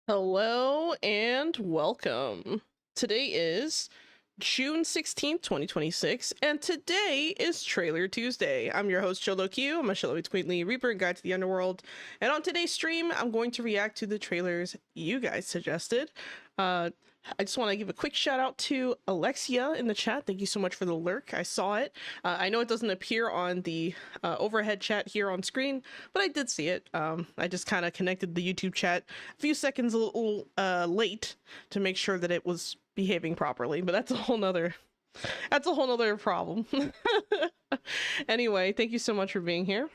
Hello and welcome. Today is June 16th, 2026, and today is Trailer Tuesday. I'm your host, Xolo Q. I'm a Xolo Queenly Reaper and Guide to the Underworld. And on today's stream, I'm going to react to the trailers you guys suggested. I just want to give a quick shout out to Alexia in the chat. Thank you so much for the lurk. I saw it. I know it doesn't appear on the overhead chat here on screen, but I did see it. I just kind of connected the YouTube chat a few seconds a little late to make sure that it was behaving properly, but that's a whole nother problem. Anyway, thank you so much for being here.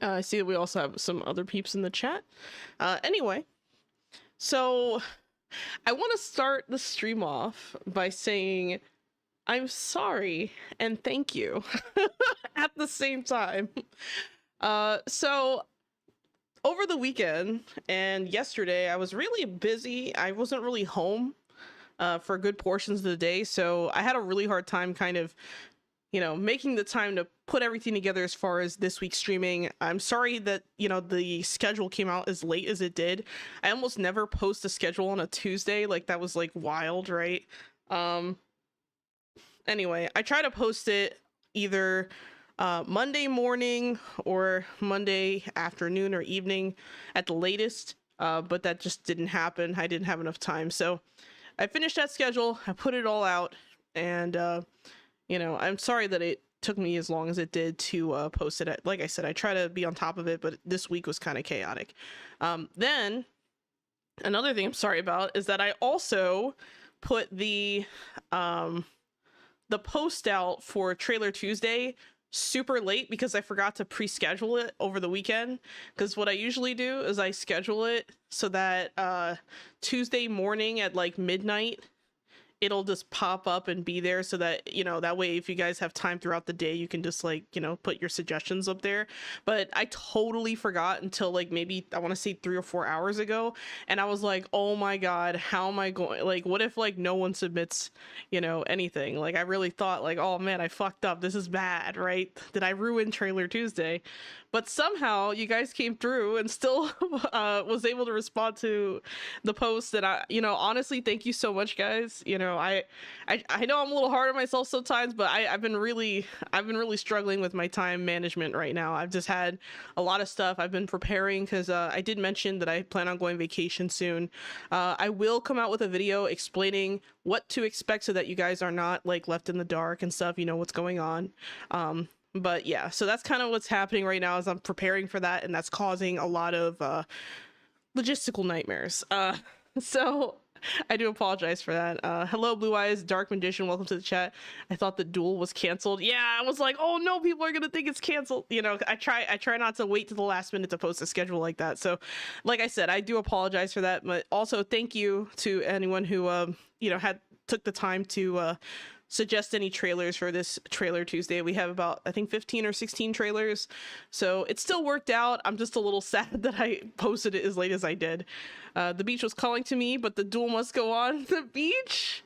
I see that we also have some other peeps in the chat. Anyway, so I want to start the stream off by saying I'm sorry and thank you at the same time. So over the weekend and yesterday, I was really busy. I wasn't really home for good portions of the day, so I had a really hard time kind of, making the time to put everything together as far as this week's streaming. I'm sorry that, the schedule came out as late as it did. I almost never post a schedule on a Tuesday. Like, that was like wild, right? Anyway, I try to post it either Monday morning or Monday afternoon or evening at the latest, but that just didn't happen. I didn't have enough time. So I finished that schedule, I put it all out, and I'm sorry that it took me as long as it did to post it. Like I said, I try to be on top of it, but this week was kind of chaotic. Then another thing I'm sorry about is that I also put the post out for Trailer Tuesday super late because I forgot to pre-schedule it over the weekend. Because what I usually do is I schedule it so that Tuesday morning at like midnight it'll just pop up and be there, so that that way if you guys have time throughout the day you can just like put your suggestions up there. But I totally forgot until like maybe I want to say 3 or 4 hours ago, and I was like, oh my god, how am I going, like what if like no one submits anything? Like I really thought like, oh man, I fucked up, this is bad, right? Did I ruin Trailer Tuesday? But somehow you guys came through and still was able to respond to the post. And I honestly, thank you so much, guys. I know I'm a little hard on myself sometimes, but I've been really struggling with my time management right now. I've just had a lot of stuff. I've been preparing because I did mention that I plan on going vacation soon. I will come out with a video explaining what to expect so that you guys are not like left in the dark and stuff. You know what's going on. But yeah, so that's kind of what's happening right now as I'm preparing for that, and that's causing a lot of logistical nightmares. So I do apologize for that. Hello, Blue Eyes Dark Magician, welcome to the chat. I thought the duel was canceled. Yeah, I was like, oh no, people are gonna think it's canceled. I try not to wait to the last minute to post a schedule like that. So like I said, I do apologize for that, but also thank you to anyone who took the time to suggest any trailers for this Trailer Tuesday. We have about, I think, 15 or 16 trailers, so it still worked out. I'm just a little sad that I posted it as late as I did. The beach was calling to me, but the duel must go on. The beach?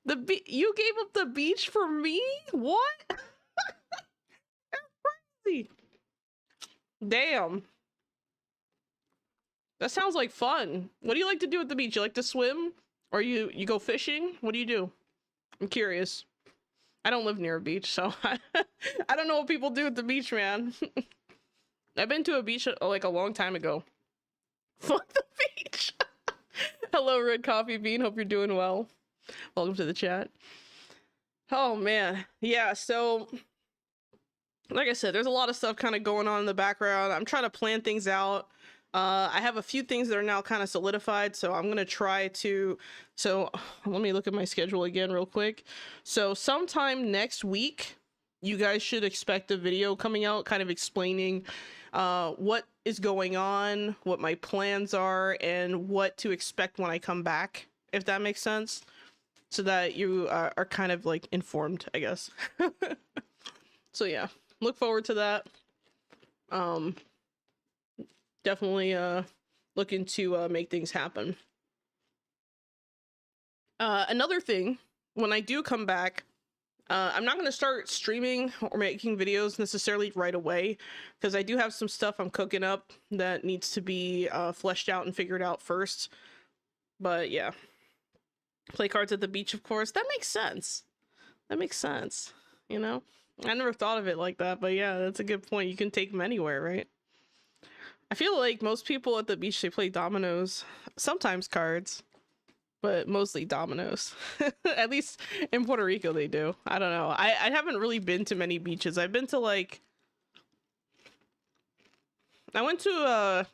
You gave up the beach for me? What? That's crazy. Damn. That sounds like fun. What do you like to do at the beach? You like to swim? Or you go fishing? What do you do? I'm curious. I don't live near a beach, so I don't know what people do at the beach, man. I've been to a beach like a long time ago. Fuck the beach. Hello, Red Coffee Bean. Hope you're doing well. Welcome to the chat. Oh man, yeah. So, like I said, there's a lot of stuff kind of going on in the background. I'm trying to plan things out. I have a few things that are now kind of solidified, so I'm gonna try to. So let me look at my schedule again real quick. So sometime next week, you guys should expect a video coming out kind of explaining what is going on, what my plans are, and what to expect when I come back, if that makes sense, so that you are kind of like informed, I guess. So yeah, look forward to that. Definitely looking to make things happen. Another thing, when I do come back, I'm not going to start streaming or making videos necessarily right away, because I do have some stuff I'm cooking up that needs to be fleshed out and figured out first. But yeah, play cards at the beach, of course. That makes sense. That makes sense. You know, I never thought of it like that, but yeah, that's a good point. You can take them anywhere, right? I feel like most people at the beach, they play dominoes, sometimes cards, but mostly dominoes. At least in Puerto Rico they do. I don't know. I haven't really been to many beaches. I've been to like, I went to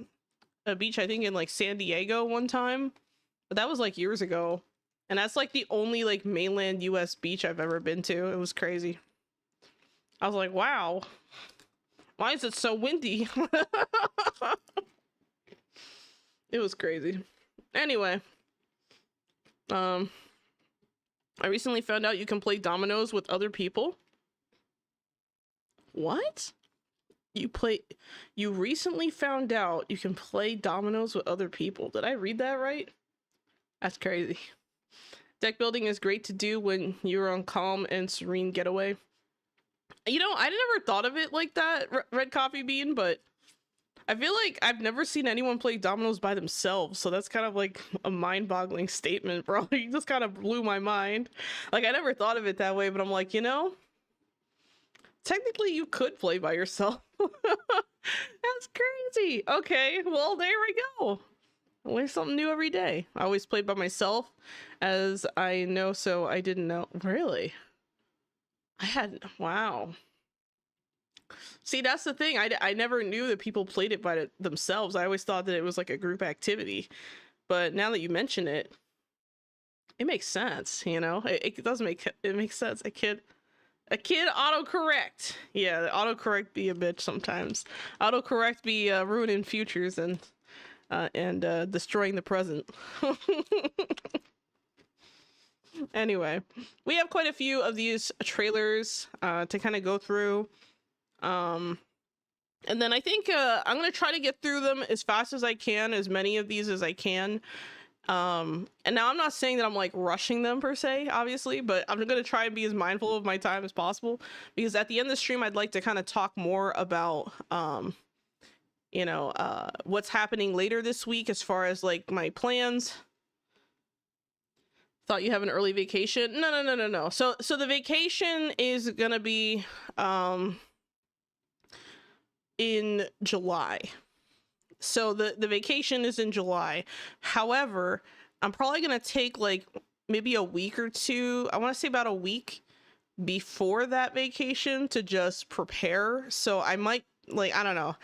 a beach, I think in like San Diego one time, but that was like years ago. And that's like the only like mainland US beach I've ever been to. It was crazy. I was like, wow, why is it so windy? It was crazy. Anyway, I recently found out you can play dominoes with other people. What? You recently found out you can play dominoes with other people. Did I read that right? That's crazy. Deck building is great to do when you're on calm and serene getaway. You know, I never thought of it like that, Red Coffee Bean, but I feel like I've never seen anyone play dominoes by themselves, so that's kind of like a mind-boggling statement, bro. You just kind of blew my mind. Like, I never thought of it that way, but I'm like, you know, technically you could play by yourself. That's crazy. Okay, well, there we go. I learn something new every day. I always played by myself, as I know, so I didn't know. Really? Wow. See, that's the thing. I never knew that people played it by themselves. I always thought that it was like a group activity. But now that you mention it, it makes sense, you know? It does make it makes sense. A kid autocorrect. Yeah, the autocorrect be a bitch sometimes. Autocorrect be ruining futures and destroying the present. Anyway, we have quite a few of these trailers to kind of go through. And then I think I'm gonna try to get through them as fast as I can, as many of these as I can. And now I'm not saying that I'm like rushing them per se, obviously, but I'm gonna try and be as mindful of my time as possible, because at the end of the stream I'd like to kind of talk more about you know, what's happening later this week as far as like my plans. Thought you have an early vacation? No. So the vacation is gonna be in July. So the vacation is in July. However, I'm probably gonna take like maybe a week or two. I want to say about a week before that vacation to just prepare. So I might, like, I don't know.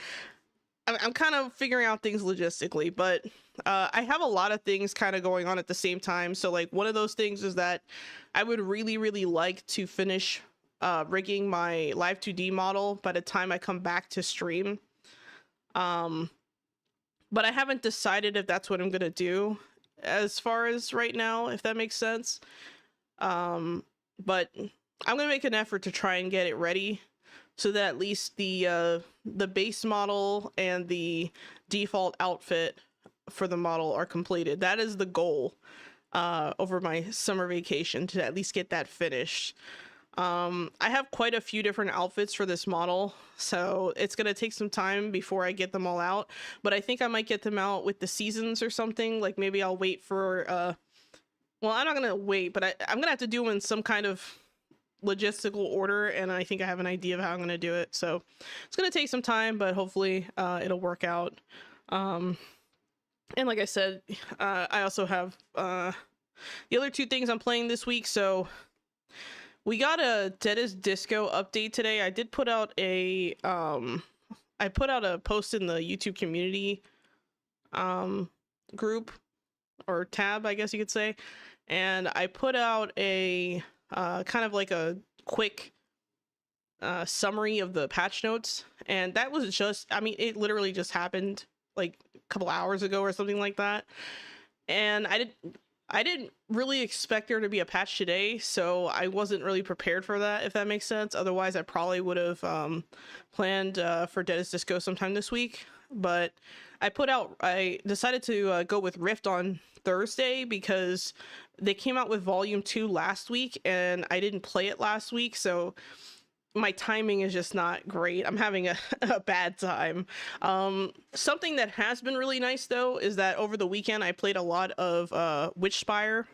I'm kind of figuring out things logistically, but I have a lot of things kind of going on at the same time. So like one of those things is that I would really like to finish rigging my Live 2D model by the time I come back to stream. But I haven't decided if that's what I'm gonna do as far as right now, if that makes sense. But I'm gonna make an effort to try and get it ready, so that at least the base model and the default outfit for the model are completed. That is the goal over my summer vacation, to at least get that finished. I have quite a few different outfits for this model, so it's gonna take some time before I get them all out, but I think I might get them out with the seasons or something. Like maybe I'll wait for well, I'm not gonna wait, but I'm gonna have to do them in some kind of logistical order, and I think I have an idea of how I'm gonna do it. So it's gonna take some time, but hopefully it'll work out. And like I said, I also have the other two things I'm playing this week. So we got a Deadest Disco update today. I did put out a I put out a post in the YouTube community group or tab, I guess you could say, and I put out a kind of like a quick summary of the patch notes, and that was just, I mean, it literally just happened like a couple hours ago or something like that, and I didn't really expect there to be a patch today, so I wasn't really prepared for that, if that makes sense. Otherwise I probably would have planned for Deadest Disco sometime this week, but I decided to go with Rift on Thursday because they came out with Volume 2 last week and I didn't play it last week, so my timing is just not great. I'm having a bad time. Something that has been really nice though is that over the weekend I played a lot of Witchspire.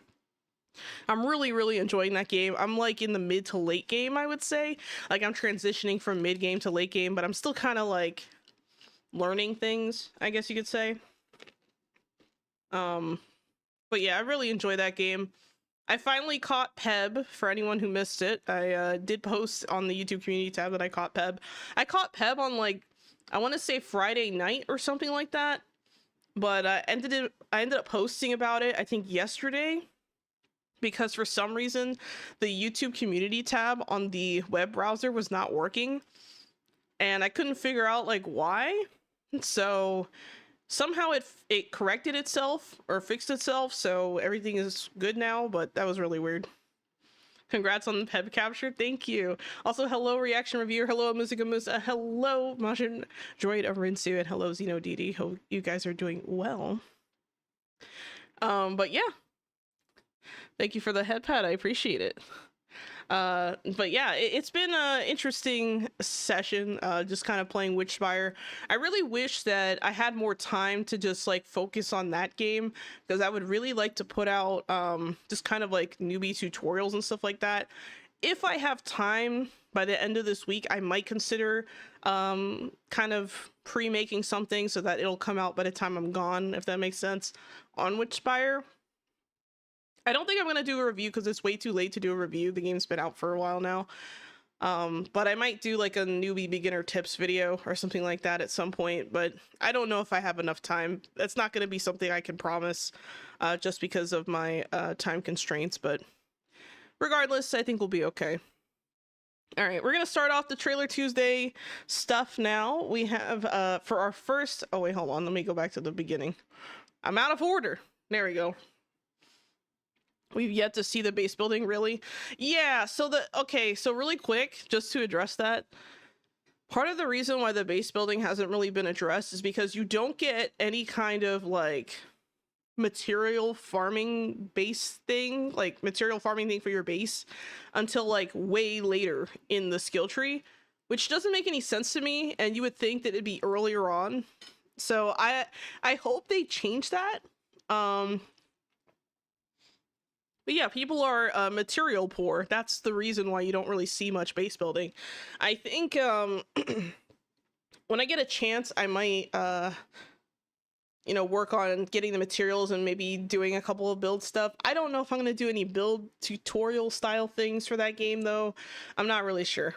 I'm really enjoying that game. I'm like in the mid to late game, I would say. Like I'm transitioning from mid game to late game, but I'm still kind of like learning things, I guess you could say. But yeah, I really enjoy that game. I finally caught Peb, for anyone who missed it. I did post on the YouTube community tab that I caught Peb. I caught Peb on like, I want to say Friday night or something like that. But I ended up posting about it, I think yesterday, because for some reason the YouTube community tab on the web browser was not working. And I couldn't figure out like why. So somehow it corrected itself or fixed itself, so everything is good now, but that was really weird. Congrats on the Peb capture. Thank you. Also, hello reaction reviewer, hello Musica Musa, hello Majin Droid of Rinsu, and hello Xeno DD. Hope you guys are doing well. But yeah, thank you for the headpad, I appreciate it. But yeah, it's been an interesting session, just kind of playing Witchspire. I really wish that I had more time to just like focus on that game, because I would really like to put out just kind of like newbie tutorials and stuff like that. If I have time by the end of this week, I might consider kind of pre-making something so that it'll come out by the time I'm gone, if that makes sense, on Witchspire. I don't think I'm gonna do a review because it's way too late to do a review. The game's been out for a while now. But I might do like a newbie beginner tips video or something like that at some point, but I don't know if I have enough time. That's not gonna be something I can promise just because of my time constraints, but regardless, I think we'll be okay. All right, we're gonna start off the Trailer Tuesday stuff now. We have for our first, oh wait, hold on, let me go back to the beginning. I'm out of order. There we go. We've yet to see the base building, really? Yeah, so so really quick, just to address that, part of the reason why the base building hasn't really been addressed is because you don't get any kind of like material farming base thing, like material farming thing for your base until like way later in the skill tree, which doesn't make any sense to me, and you would think that it'd be earlier on. So I hope they change that. But yeah, people are material poor. That's the reason why you don't really see much base building. I think when I get a chance, I might you know, work on getting the materials and maybe doing a couple of build stuff. I don't know if I'm going to do any build tutorial style things for that game though. I'm not really sure.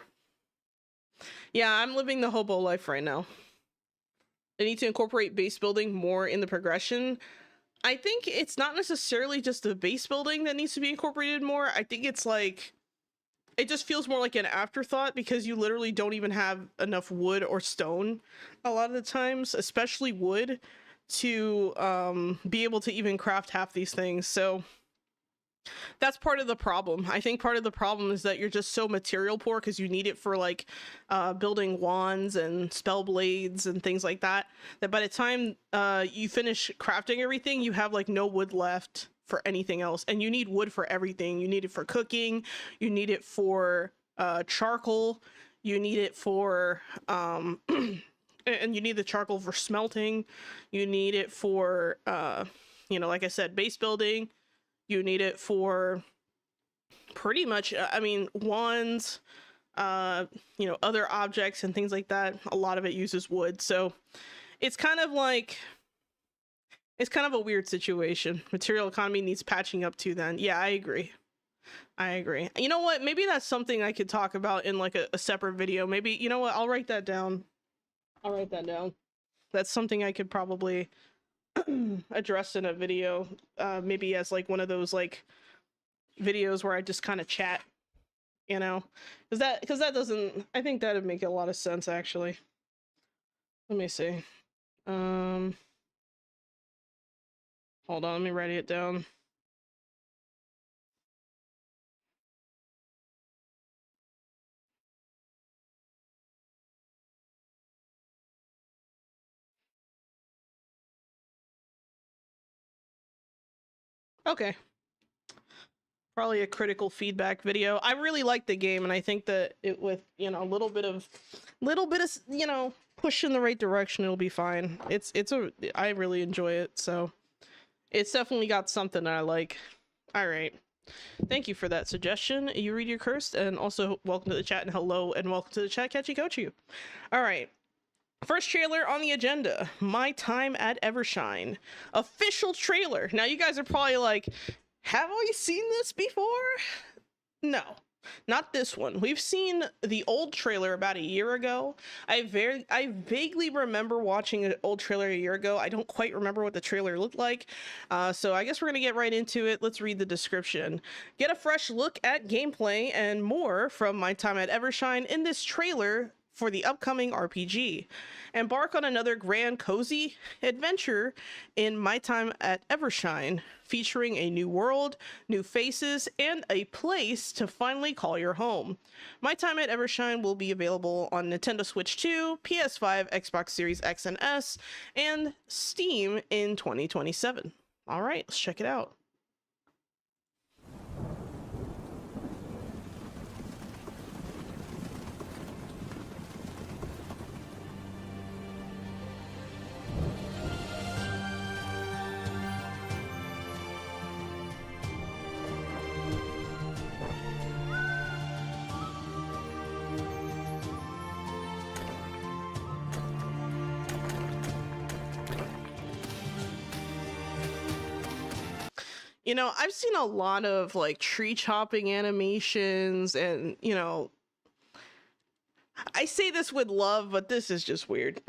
Yeah, I'm living the hobo life right now. I need to incorporate base building more in the progression. I think it's not necessarily just the base building that needs to be incorporated more. I think it's like, it just feels more like an afterthought because you literally don't even have enough wood or stone a lot of the times, especially wood, to be able to even craft half these things. So that's part of the problem. I think part of the problem is that you're just so material poor because you need it for like building wands and spell blades and things like that, that by the time you finish crafting everything, you have like no wood left for anything else. And you need wood for everything. You need it for cooking, you need it for charcoal, you need it for and you need the charcoal for smelting, you need it for you know, like I said, base building. You need it for pretty much, I mean, wands, you know, other objects and things like that. A lot of it uses wood. So it's kind of like, it's kind of a weird situation. Material economy needs patching up to then. Yeah, I agree. I agree. You know what? Maybe that's something I could talk about in like a separate video. Maybe, you know what? I'll write that down. I'll write that down. That's something I could probably address in a video, maybe as like one of those like videos where I just kind of chat, you know, because that doesn't, I think that would make a lot of sense actually. Let me see. Hold on, let me write it down. Okay. Probably a critical feedback video. I really like the game, and I think that it with, you know, a little bit of you know, push in the right direction, it'll be fine. I really enjoy it, so it's definitely got something that I like. All right. Thank you for that suggestion. You read your cursed, and also welcome to the chat, and hello and welcome to the chat, Catchy Coach. All right. First trailer on the agenda, My Time at Evershine. Official trailer. Now you guys are probably like, have we seen this before? No, not this one. We've seen the old trailer about a year ago. I vaguely remember watching an old trailer a year ago. I don't quite remember what the trailer looked like. So I guess we're gonna get right into it. Let's read the description. Get a fresh look at gameplay and more from My Time at Evershine in this trailer for the upcoming RPG. Embark on another grand cozy adventure in My Time at Evershine, featuring a new world, new faces, and a place to finally call your home. My Time at Evershine will be available on Nintendo Switch 2, PS5, Xbox Series X and S, and Steam in 2027. All right, let's check it out. You know, I've seen a lot of like tree chopping animations, and you know, I say this with love, but this is just weird.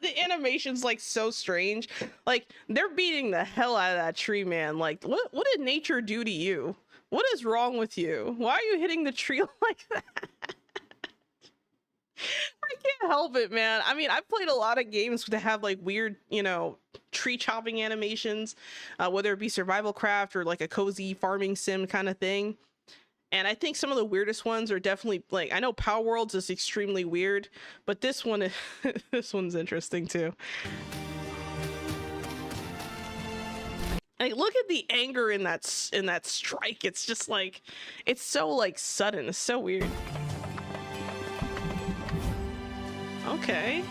The animation's like so strange. Like they're beating the hell out of that tree, man. Like what did nature do to you? What is wrong with you? Why are you hitting the tree like that? I can't help it, man. I mean, I've played a lot of games that have like weird, you know, tree chopping animations, whether it be survival craft or like a cozy farming sim kind of thing. And I think some of the weirdest ones are definitely like, I know Power Worlds is extremely weird, but this one, this one's interesting too. Like, look at the anger in that strike. It's just like, it's so like sudden. It's so weird. Okay.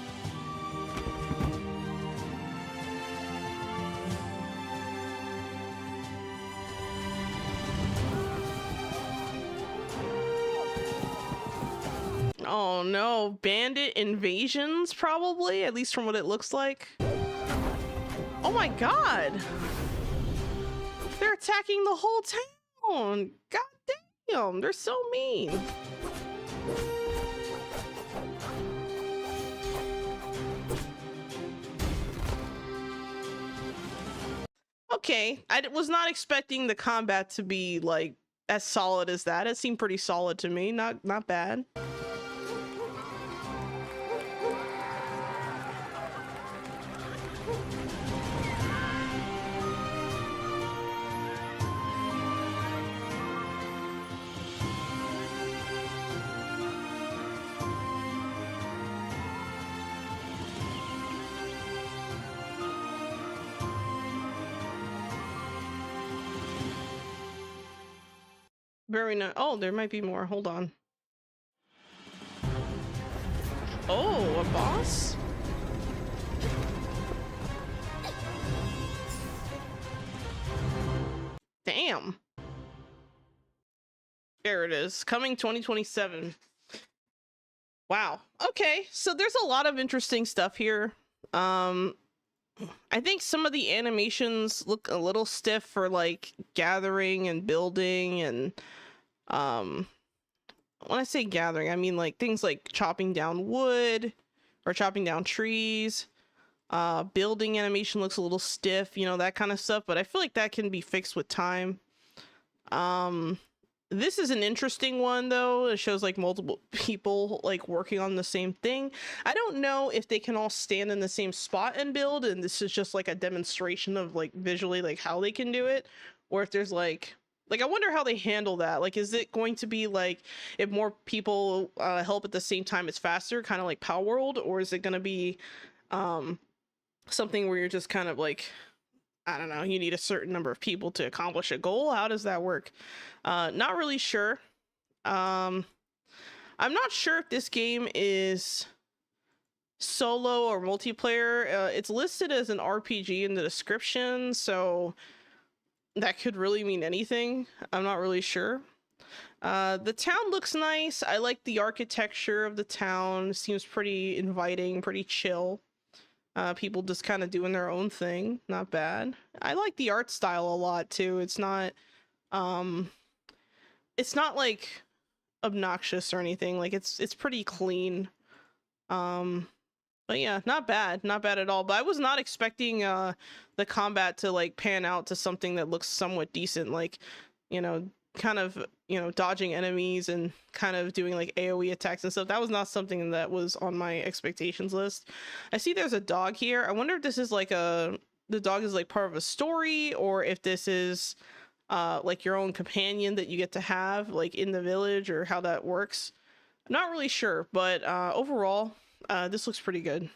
Oh no, bandit invasions probably, at least from what it looks like. Oh my god. They're attacking the whole town. God damn, they're so mean. Okay, I was not expecting the combat to be like as solid as that. It seemed pretty solid to me. Not bad. Very nice. Oh, there might be more. Hold on. Oh, a boss? Damn. There it is. Coming 2027. Wow. Okay, so there's a lot of interesting stuff here. I think some of the animations look a little stiff for like gathering and building, and when I say gathering, I mean like things like chopping down wood or chopping down trees. Building animation looks a little stiff, you know, that kind of stuff, but I feel like that can be fixed with time. This is an interesting one though. It shows like multiple people like working on the same thing. I don't know if they can all stand in the same spot and build, and this is just like a demonstration of like visually like how they can do it, or if there's like I wonder how they handle that. Like, is it going to be like if more people help at the same time it's faster, kind of like Power World, or is it going to be something where you're just kind of like I don't know, you need a certain number of people to accomplish a goal. How does that work? Not really sure. I'm not sure if this game is solo or multiplayer. It's listed as an RPG in the description, so that could really mean anything. I'm not really sure. The town looks nice. I like the architecture of the town. It seems pretty inviting, pretty chill. People just kind of doing their own thing. Not bad. I like the art style a lot too. It's not like obnoxious or anything. Like it's pretty clean. But yeah, not bad at all. But I was not expecting the combat to like pan out to something that looks somewhat decent, like, you know, kind of, you know, dodging enemies and kind of doing like AoE attacks and stuff. That was not something that was on my expectations list. I see there's a dog here. I wonder if this is like the dog is like part of a story, or if this is like your own companion that you get to have like in the village, or how that works. I'm not really sure, but overall, this looks pretty good.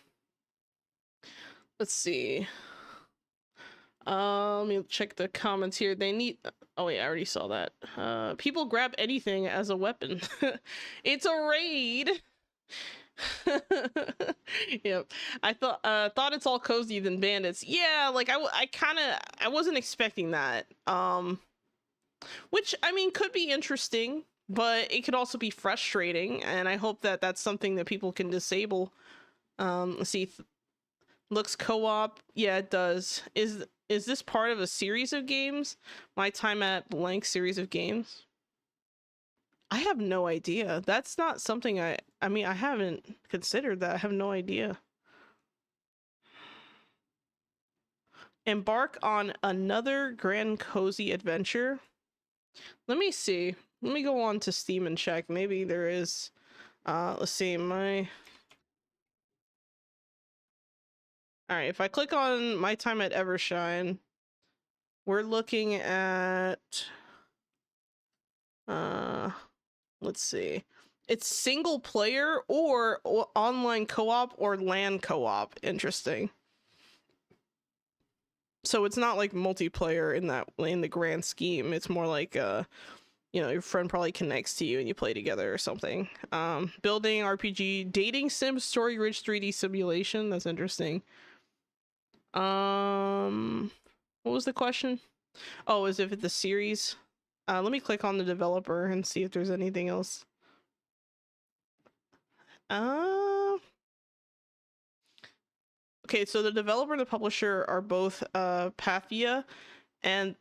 Let's see. Let me check the comments here. They need, oh wait, I already saw that. People grab anything as a weapon. It's a raid. Yep. I thought it's all cozy than bandits. Yeah, like I wasn't expecting that. Which, I mean, could be interesting, but it could also be frustrating, and I hope that that's something that people can disable. Let's see. Looks co-op. Yeah, it does. Is this part of a series of games? My time at blank series of games? I have no idea. That's not something I mean, I haven't considered that. I have no idea. Embark on another grand cozy adventure. Let me see. Let me go on to Steam and check. Maybe there is. Let's see. All right, if I click on my time at Evershine, we're looking at let's see. It's single player or online co-op or LAN co-op. Interesting. So it's not like multiplayer in the grand scheme. It's more like you know, your friend probably connects to you and you play together or something. Building RPG, dating sim, story rich 3D simulation. That's interesting. What was the question? Oh, is if it's a series? Let me click on the developer and see if there's anything else. Okay, so the developer and the publisher are both Pathia, and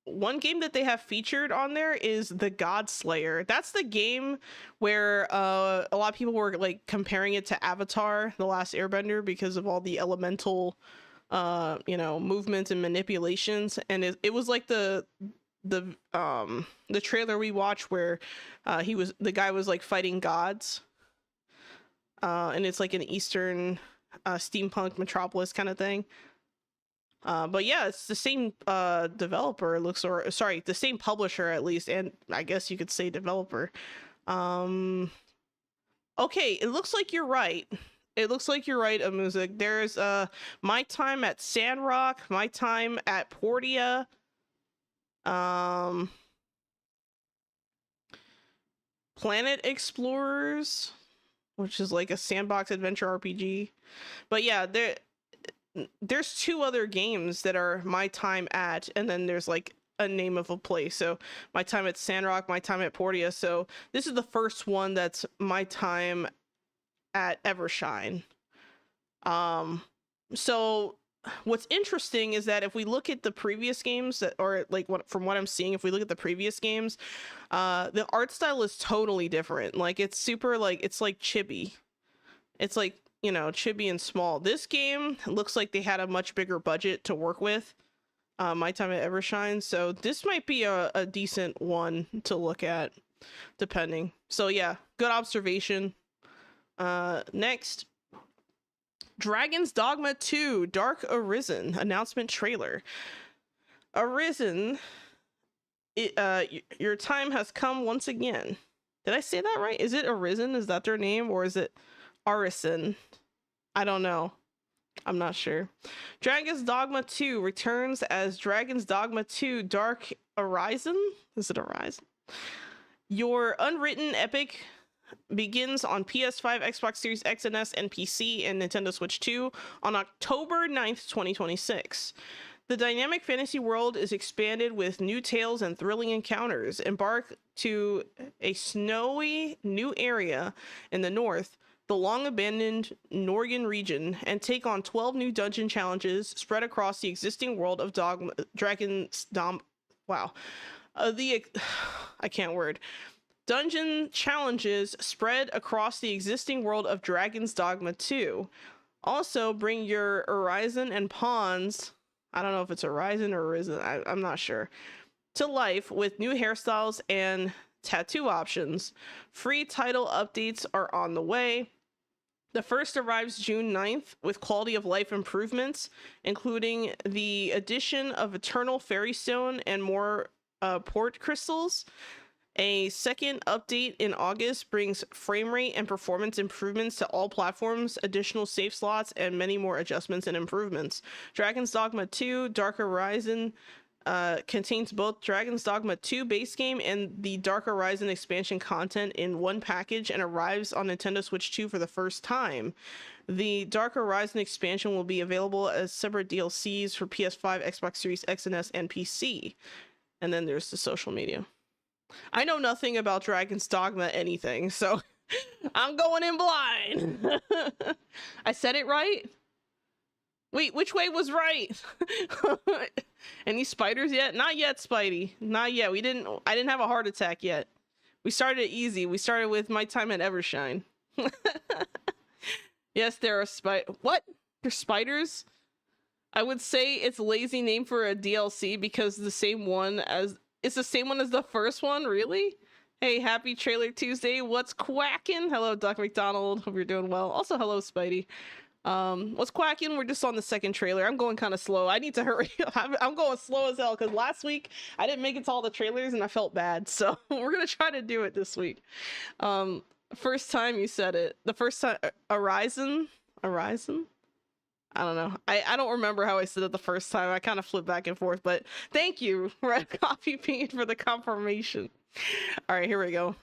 one game that they have featured on there is the God Slayer. That's the game where a lot of people were like comparing it to Avatar: The Last Airbender because of all the elemental you know, movements and manipulations. And it was like the trailer we watched where the guy was like fighting gods, and it's like an Eastern steampunk metropolis kind of thing. But yeah, it's the same developer, it looks, or sorry, the same publisher at least, and I guess you could say developer. Okay, it looks like you're right. It looks like you're right, Amuzik. There's My Time at Sandrock, My Time at Portia, Planet Explorers, which is like a sandbox adventure RPG. But yeah, there's two other games that are My Time at, and then there's like a name of a place. So My Time at Sandrock, My Time at Portia. So this is the first one that's My Time at Evershine. So what's interesting is that if we look at the previous games or like from what I'm seeing, if we look at the previous games, the art style is totally different. Like it's super, like it's like chibi. It's like, you know, chibi and small. This game looks like they had a much bigger budget to work with. My Time at Evershine. So this might be a decent one to look at, depending. So yeah, good observation. Next, Dragon's Dogma 2 Dark Arisen announcement trailer. Arisen, your time has come once again. Did I say that right? Is it Arisen? Is that their name, or is it Arisen? I don't know. I'm not sure. Dragon's Dogma 2 returns as Dragon's Dogma 2 Dark Horizon? Is it Horizon? Your unwritten epic begins on PS5, Xbox Series X and S, and PC, and Nintendo Switch 2 on October 9th, 2026. The dynamic fantasy world is expanded with new tales and thrilling encounters. Embark to a snowy new area in the north, the long-abandoned Norgan region, and take on 12 new dungeon challenges spread across the existing world of I can't word. Dungeon challenges spread across the existing world of Dragon's Dogma 2. Also, bring your Horizon and Pawns, I don't know if it's Horizon or Arisen, I'm not sure, to life with new hairstyles and tattoo options. Free title updates are on the way. The first arrives June 9th with quality of life improvements, including the addition of Eternal Fairy Stone and more port crystals. A second update in August brings frame rate and performance improvements to all platforms, additional save slots, and many more adjustments and improvements. Dragon's Dogma 2 Dark Horizon contains both Dragon's Dogma 2 base game and the Dark Horizon expansion content in one package and arrives on Nintendo Switch 2 for the first time. The Dark Horizon expansion will be available as separate DLCs for PS5, Xbox Series X and S, and PC. And then there's the social media. I know nothing about Dragon's Dogma anything, so I'm going in blind. I said it right? Wait, which way was right? Any spiders yet? Not yet, Spidey. Not yet. I didn't have a heart attack yet. We started easy. We started with My Time at Evershine. Yes, there are what? There's spiders? I would say it's a lazy name for a DLC because it's the same one as the first one, really? Hey, happy Trailer Tuesday. What's quacking? Hello, Doc McDonald. Hope you're doing well. Also, hello, Spidey. What's quacking? We're just on the second trailer. I'm going kind of slow. I need to hurry. I'm going slow as hell because last week I didn't make it to all the trailers and I felt bad. So we're going to try to do it this week. First time you said it. The first time, Horizon? I don't know. I don't remember how I said it the first time. I kind of flipped back and forth, but thank you, Red Coffee Bean, for the confirmation. All right, here we go.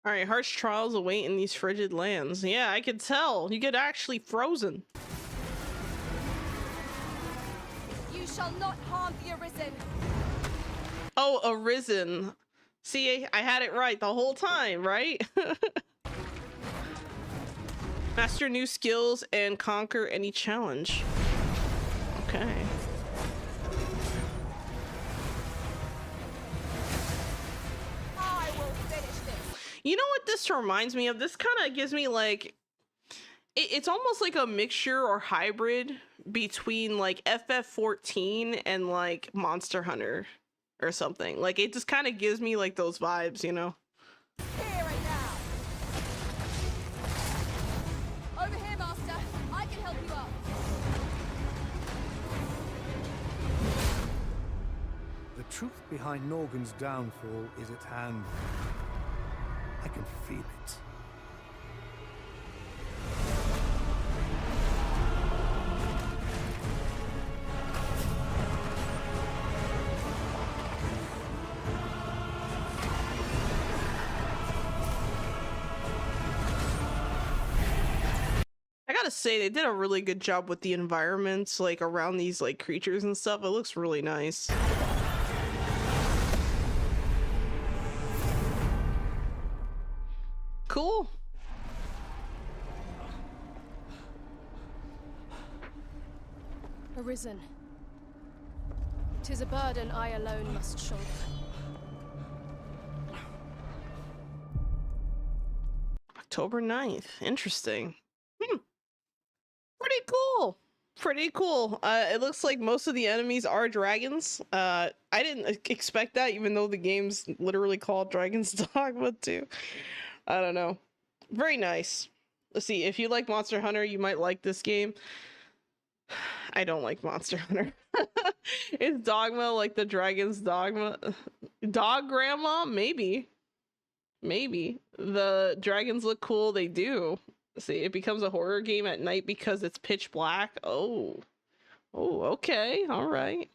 All right, harsh trials await in these frigid lands. Yeah, I could tell. You get actually frozen. You shall not harm the Arisen. Oh, Arisen. See, I had it right the whole time, right? Master new skills and conquer any challenge. Okay. You know what this reminds me of? This kind of gives me like, it's almost like a mixture or hybrid between like FF14 and like Monster Hunter or something. Like it just kind of gives me like those vibes, you know? Here right now. Over here, Master. I can help you up. The truth behind Norgan's downfall is at hand. I can feel it. I gotta say, they did a really good job with the environments, like around these like creatures and stuff. It looks really nice. Cool. Arisen. 'Tis a burden I alone must shoulder. October 9th. Interesting. Pretty cool. Pretty cool. It looks like most of the enemies are dragons. I didn't expect that, even though the game's literally called Dragon's Dogma 2. I don't know. Very nice. Let's see. If you like Monster Hunter, you might like this game. I don't like Monster Hunter. Is Dogma like the Dragon's Dogma? Dog Grandma? Maybe. Maybe. The dragons look cool. They do. See, it becomes a horror game at night because it's pitch black. Oh. Oh, okay. All right.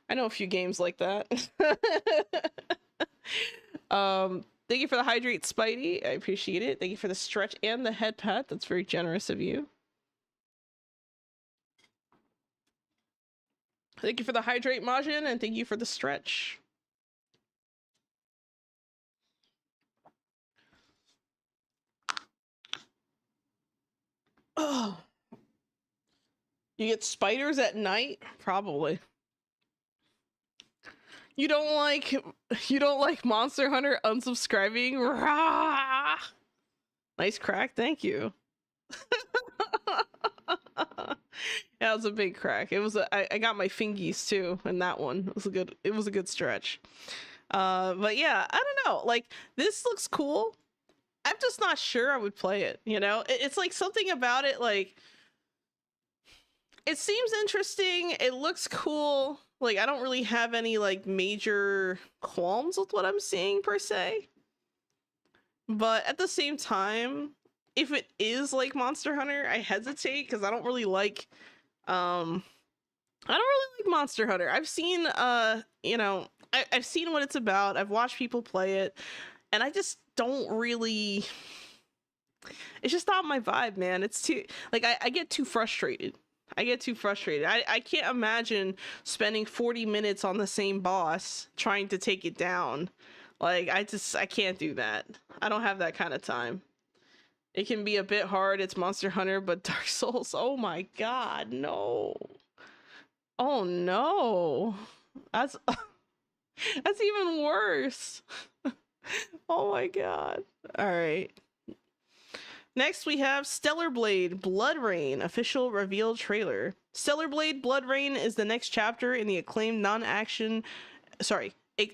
I know a few games like that. Thank you for the hydrate, Spidey. I appreciate it. Thank you for the stretch and the headpat. That's very generous of you. Thank you for the hydrate, Majin, and thank you for the stretch. Oh. You get spiders at night? Probably. You don't like Monster Hunter unsubscribing? Rah! Nice crack, thank you. Yeah, it was a big crack. It was I got my fingies too in that one. It was a good stretch. But yeah, I don't know. Like, this looks cool. I'm just not sure I would play it, you know? It's like something about it, like, it seems interesting. It looks cool. Like, I don't really have any like major qualms with what I'm seeing per se. But at the same time, if it is like Monster Hunter, I hesitate because I don't really like Monster Hunter. I've seen you know, I've seen what it's about. I've watched people play it, and I just don't really, it's just not my vibe, man. It's too, like, I get too frustrated. I can't imagine spending 40 minutes on the same boss trying to take it down. Like, I can't do that. I don't have that kind of time. It can be a bit hard. It's Monster Hunter, but Dark Souls, oh my god, no. Oh no. That's even worse. Oh my god. All right. Next, we have Stellar Blade Blood Rain official reveal trailer. Stellar Blade Blood Rain is the next chapter in the acclaimed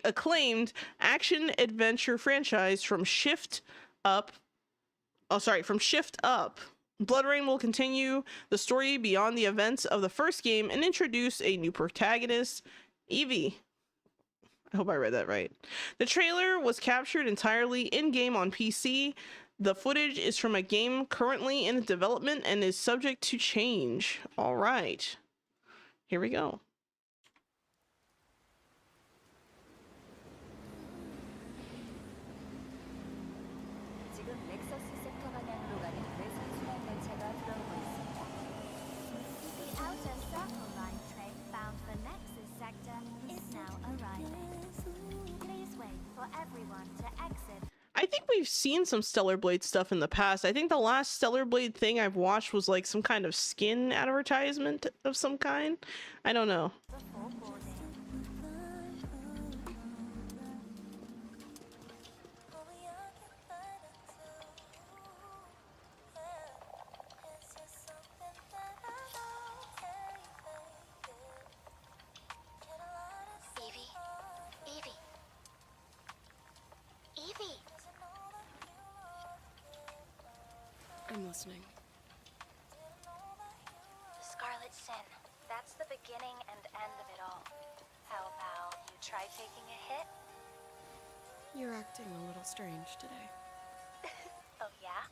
acclaimed action adventure franchise from Shift Up. From Shift Up. Blood Rain will continue the story beyond the events of the first game and introduce a new protagonist, Evie. I hope I read that right. The trailer was captured entirely in-game on PC. The footage is from a game currently in development and is subject to change. All right. Here we go. I think we've seen some Stellar Blade stuff in the past. I think the last Stellar Blade thing I've watched was like some kind of skin advertisement of some kind. I don't know. I'm listening. Scarlet Sin. That's the beginning and end of it all. How about you try taking a hit? You're acting a little strange today. Oh yeah?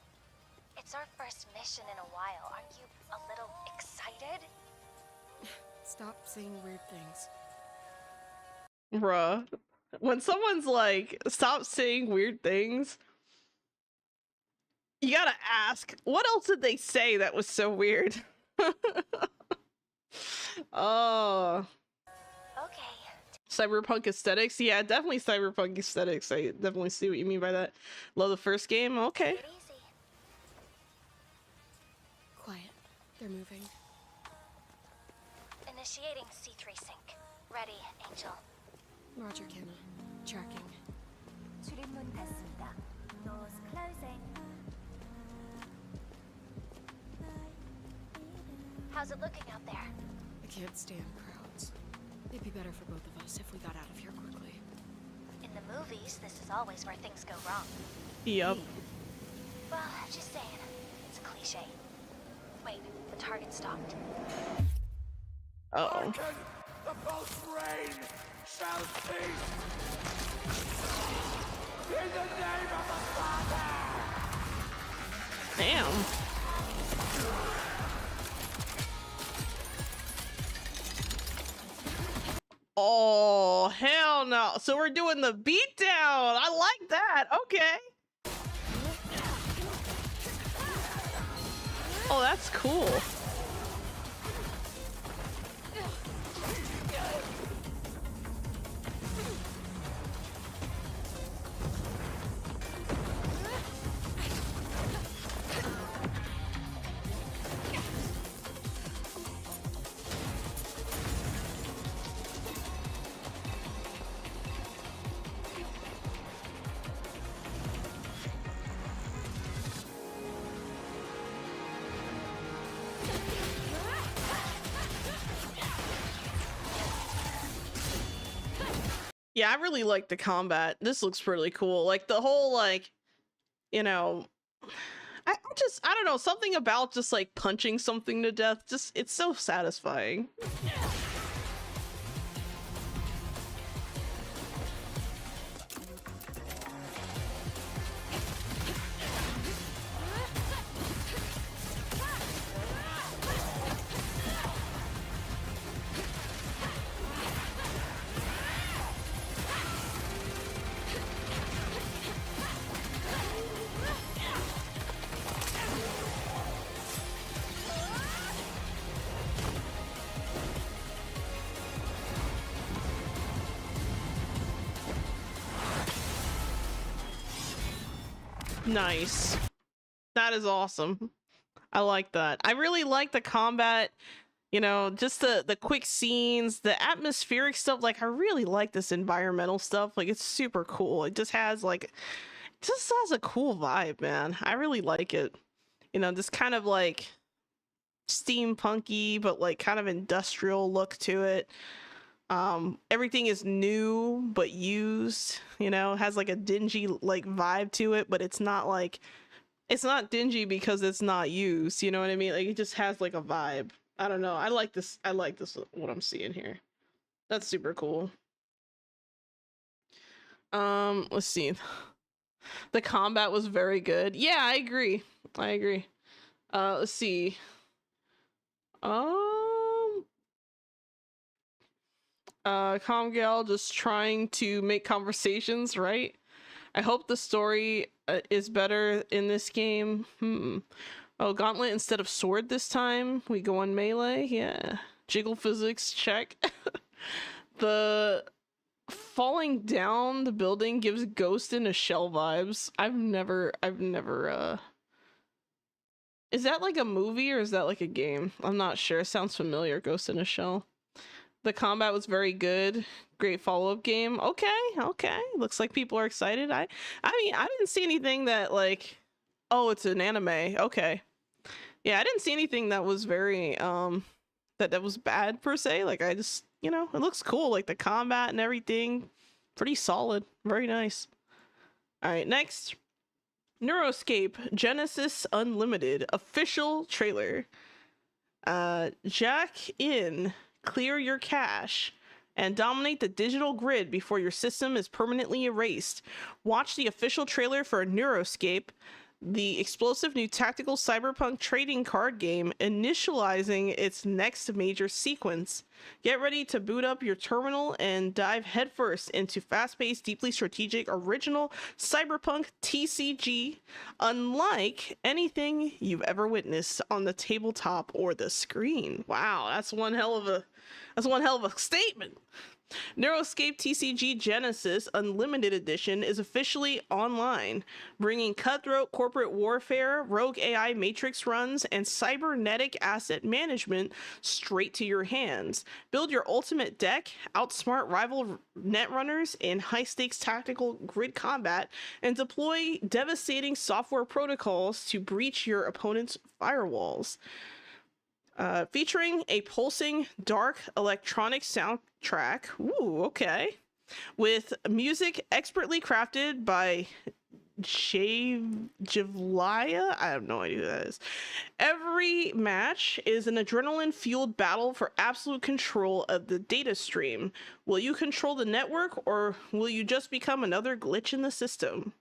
It's our first mission in a while. Aren't you a little excited? Stop saying weird things. Bruh. When someone's like, stop saying weird things, you gotta ask, what else did they say that was so weird? Oh. Okay. Cyberpunk aesthetics? Yeah, definitely cyberpunk aesthetics. I definitely see what you mean by that. Love the first game? Okay. Take it easy. Quiet. They're moving. Initiating C3 sync. Ready, Angel. Roger, Kenna. Tracking. 출입문 닫습니다. Doors closing. How's it looking out there? I can't stand crowds. It'd be better for both of us if we got out of here quickly. In the movies, this is always where things go wrong. Yep. Well, just saying. It's a cliche. Wait, the target stopped. Uh-oh. The false rain shall cease! In the name of the Father! Damn. Oh, hell no. So we're doing the beatdown. I like that. Okay. Oh, that's cool. Yeah, I really like the combat. This looks really cool. Like the whole, like, you know, I don't know, something about just like punching something to death. Just, it's so satisfying. Nice. That is awesome. I like that. I really like the combat, you know, just the quick scenes, the atmospheric stuff. Like, I really like this environmental stuff. Like, it's super cool. It just has like, it just has a cool vibe, man. I really like it. You know, this kind of like steampunky, but like kind of industrial look to it. Everything is new but used, you know, has like a dingy like vibe to it, but it's not like, it's not dingy because it's not used, you know what I mean? Like, it just has like a vibe. I don't know, I like this what I'm seeing here. That's super cool. Let's see. The combat was very good. Yeah, I agree. Let's see. Comgal just trying to make conversations, right? I hope the story is better in this game. Oh, gauntlet instead of sword this time. We go on melee. Yeah. Jiggle physics, check. The falling down the building gives Ghost in a Shell vibes. I've never Is that like a movie or is that like a game? I'm not sure. It sounds familiar. Ghost in a Shell. The combat was very good. Great follow-up game. Okay. Looks like people are excited. I mean, I didn't see anything that like, oh, it's an anime. Okay. Yeah, I didn't see anything that was very that was bad per se. Like, I just, you know, it looks cool. Like the combat and everything, pretty solid. Very nice. All right, next. Neuroscape Genesis Unlimited official trailer. Jack in, clear your cache, and dominate the digital grid before your system is permanently erased. Watch the official trailer for Neuroscape, the explosive new tactical cyberpunk trading card game initializing its next major sequence. Get ready to boot up your terminal and dive headfirst into fast-paced, deeply strategic, original cyberpunk TCG, unlike anything you've ever witnessed on the tabletop or the screen. Wow, that's one hell of a statement. Neuroscape TCG Genesis Unlimited Edition is officially online, bringing cutthroat corporate warfare, rogue AI matrix runs, and cybernetic asset management straight to your hands. Build your ultimate deck, outsmart rival netrunners in high-stakes tactical grid combat, and deploy devastating software protocols to breach your opponent's firewalls. Featuring a pulsing dark electronic soundtrack. Ooh, okay. With music expertly crafted by Javlaya. I have no idea who that is. Every match is an adrenaline-fueled battle for absolute control of the data stream. Will you control the network, or will you just become another glitch in the system?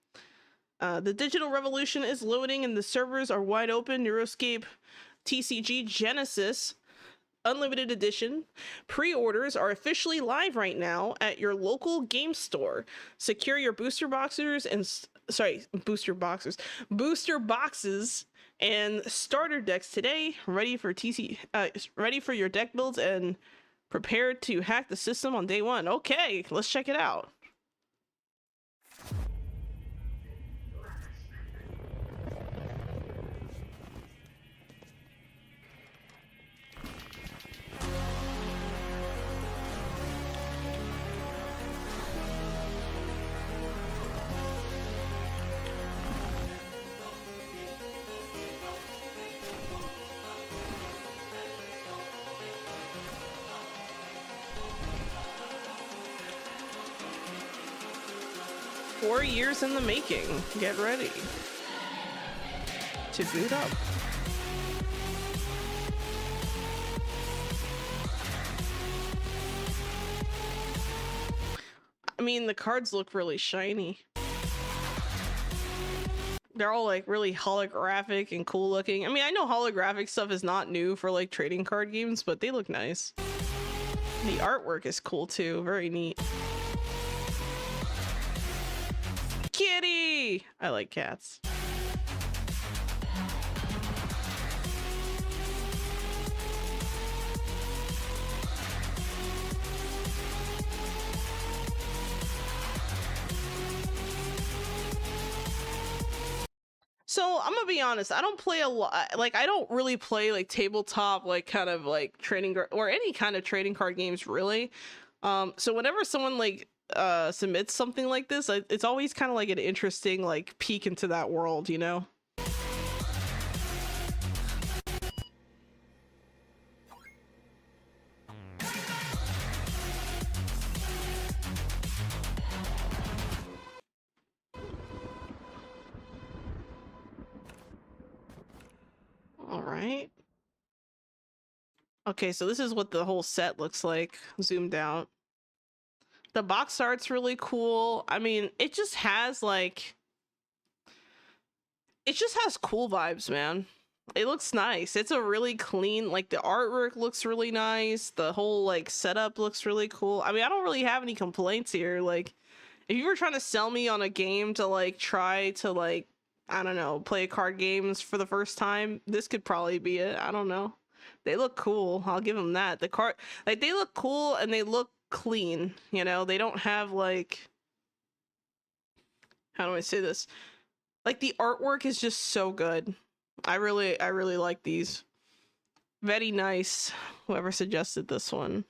The digital revolution is loading and the servers are wide open. Neuroscape TCG Genesis Unlimited Edition pre-orders are officially live right now at your local game store. Secure your booster boxes and starter decks today. Ready for your deck builds and prepared to hack the system on day one. Okay, let's check it out. Four years in the making. Get ready to boot up. I mean, the cards look really shiny. They're all like really holographic and cool looking. I mean, I know holographic stuff is not new for like trading card games, but they look nice. The artwork is cool too. Very neat. Kitty! I like cats. So I'm gonna be honest, I don't play a lot, like I don't really play like tabletop, like kind of like trading or any kind of trading card games really. So whenever someone like submits something like this, it's always kind of like an interesting like peek into that world, you know? All right. Okay, so this is what the whole set looks like zoomed out. The box art's really cool. I mean, it just has like, it just has cool vibes, man. It looks nice. It's a really clean, like the artwork looks really nice. The whole like setup looks really cool. I mean, I don't really have any complaints here. Like, if you were trying to sell me on a game to like try to like, I don't know, play card games for the first time, this could probably be it. I don't know. They look cool. I'll give them that. The card, like, they look cool and they look clean, you know? They don't have like, how do I say this? Like, the artwork is just so good. I really like these. Very nice. Whoever suggested this one.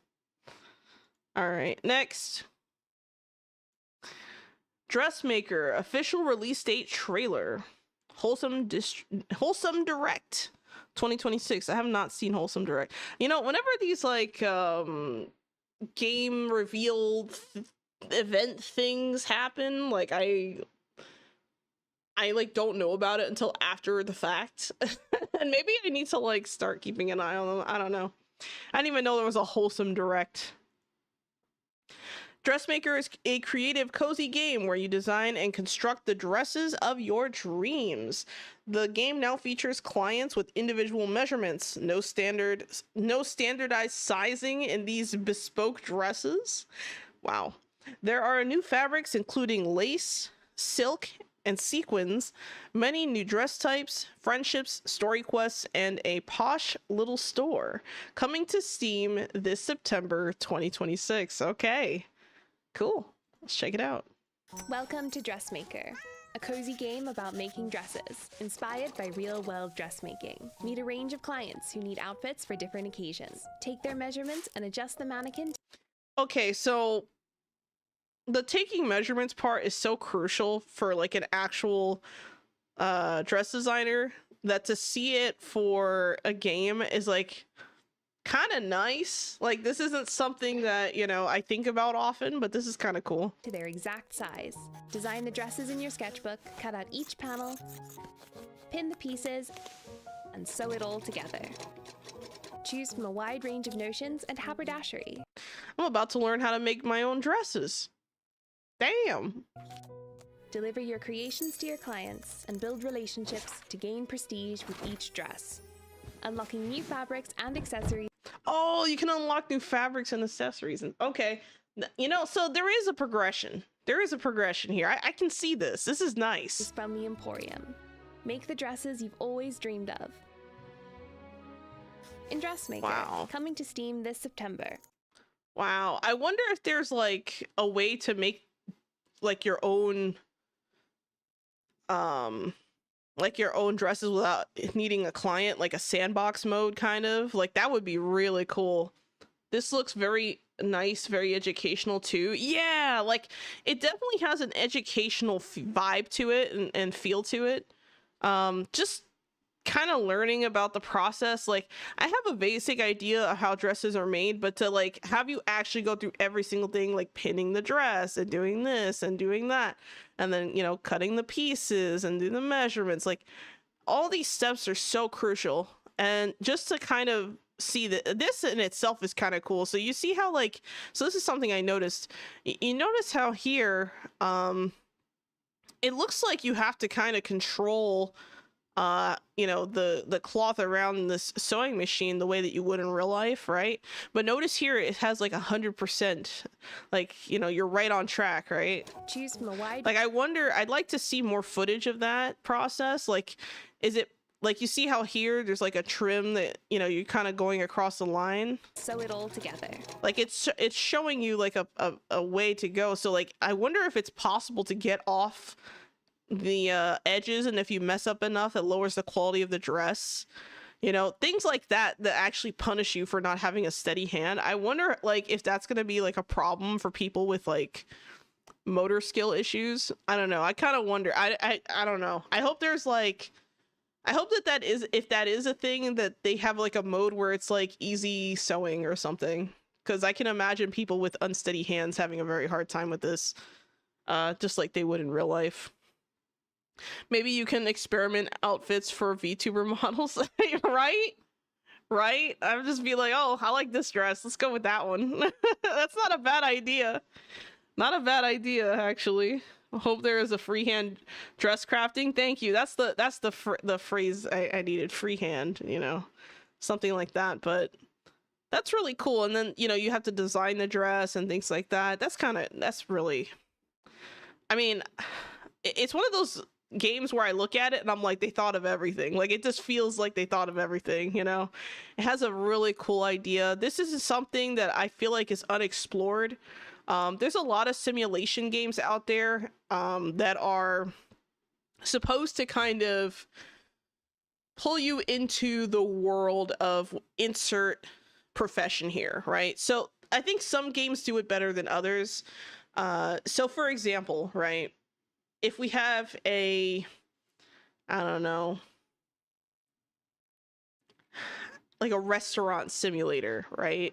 All right, next. Dressmaker official release date trailer. Wholesome Direct 2026. I have not seen Wholesome Direct. You know, whenever these like game reveal event things happen, like I like don't know about it until after the fact. And maybe I need to like start keeping an eye on them. I don't know. I didn't even know there was a Wholesome Direct. Dressmaker is a creative, cozy game where you design and construct the dresses of your dreams. The game now features clients with individual measurements. No standardized sizing in these bespoke dresses. Wow. There are new fabrics including lace, silk, and sequins, many new dress types, friendships, story quests, and a posh little store. Coming to Steam this September 2026. Okay. Cool. Let's check it out. Welcome to Dressmaker, a cozy game about making dresses, inspired by real-world dressmaking. Meet a range of clients who need outfits for different occasions. Take their measurements and adjust the mannequin. Okay, so the taking measurements part is so crucial for like an actual dress designer. that to see it for a game is like kind of nice. Like, this isn't something that, you know, I think about often, but this is kind of cool. To their exact size. Design the dresses in your sketchbook, cut out each panel, pin the pieces, and sew it all together. Choose from a wide range of notions and haberdashery. I'm about to learn how to make my own dresses. Damn. Deliver your creations to your clients and build relationships to gain prestige with each dress. Unlocking new fabrics and accessories. Oh, you can unlock new fabrics and accessories. And okay, you know, so there is a progression. There is a progression here. I can see this. This is nice. From the Emporium. Make the dresses you've always dreamed of. In Dressmaker, Wow. coming to Steam this September. Wow. I wonder if there's like a way to make like your own dresses without needing a client, like a sandbox mode kind of. Like, that would be really cool. This looks very nice, very educational too. Yeah, like it definitely has an educational vibe to it and feel to it. Just kind of learning about the process. Like, I have a basic idea of how dresses are made, but to like have you actually go through every single thing, like pinning the dress and doing this and doing that, and then, you know, cutting the pieces and do the measurements, like all these steps are so crucial. And just to kind of see that this in itself is kind of cool. So you see how, like, so this is something I noticed. You notice how here it looks like you have to kind of control you know, the cloth around this sewing machine the way that you would in real life, right? But notice here it has like 100%, like, you know, you're right on track, right? Choose from a wide. Like, I wonder, I'd like to see more footage of that process. Like, is it like, you see how here there's like a trim that, you know, you're kind of going across the line, Sew it all together. like it's showing you like a way to go. So like, I wonder if it's possible to get off the edges, and if you mess up enough, it lowers the quality of the dress. You know, things like that that actually punish you for not having a steady hand. I wonder, like, if that's going to be like a problem for people with like motor skill issues. I don't know. I kind of wonder. I don't know. I hope there's like, I hope that is, if that is a thing, that they have like a mode where it's like easy sewing or something, because I can imagine people with unsteady hands having a very hard time with this, just like they would in real life. Maybe you can experiment outfits for VTuber models, right? Right? I would just be like, oh, I like this dress. Let's go with that one. That's not a bad idea. Not a bad idea, actually. I hope there is a freehand dress crafting. Thank you. That's the phrase I needed. Freehand, you know, something like that. But that's really cool. And then, you know, you have to design the dress and things like that. That's really, I mean, it's one of those games where I look at it and I'm like, they thought of everything. Like, it just feels like they thought of everything, you know? It has a really cool idea. This is something that I feel like is unexplored. There's a lot of simulation games out there that are supposed to kind of pull you into the world of insert profession here, right? So I think some games do it better than others. So for example, right, if we have a, I don't know, like a restaurant simulator, right?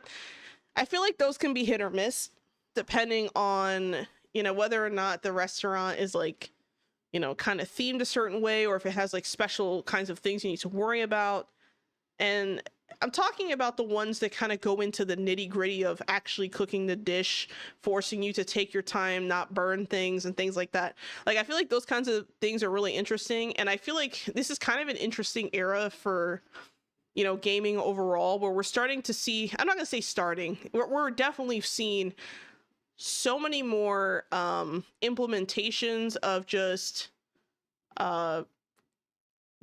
I feel like those can be hit or miss depending on, you know, whether or not the restaurant is like, you know, kind of themed a certain way, or if it has like special kinds of things you need to worry about. And I'm talking about the ones that kind of go into the nitty gritty of actually cooking the dish, forcing you to take your time, not burn things and things like that. Like, I feel like those kinds of things are really interesting. And I feel like this is kind of an interesting era for, you know, gaming overall, where we're starting to see, I'm not going to say starting, we're definitely seeing so many more implementations of just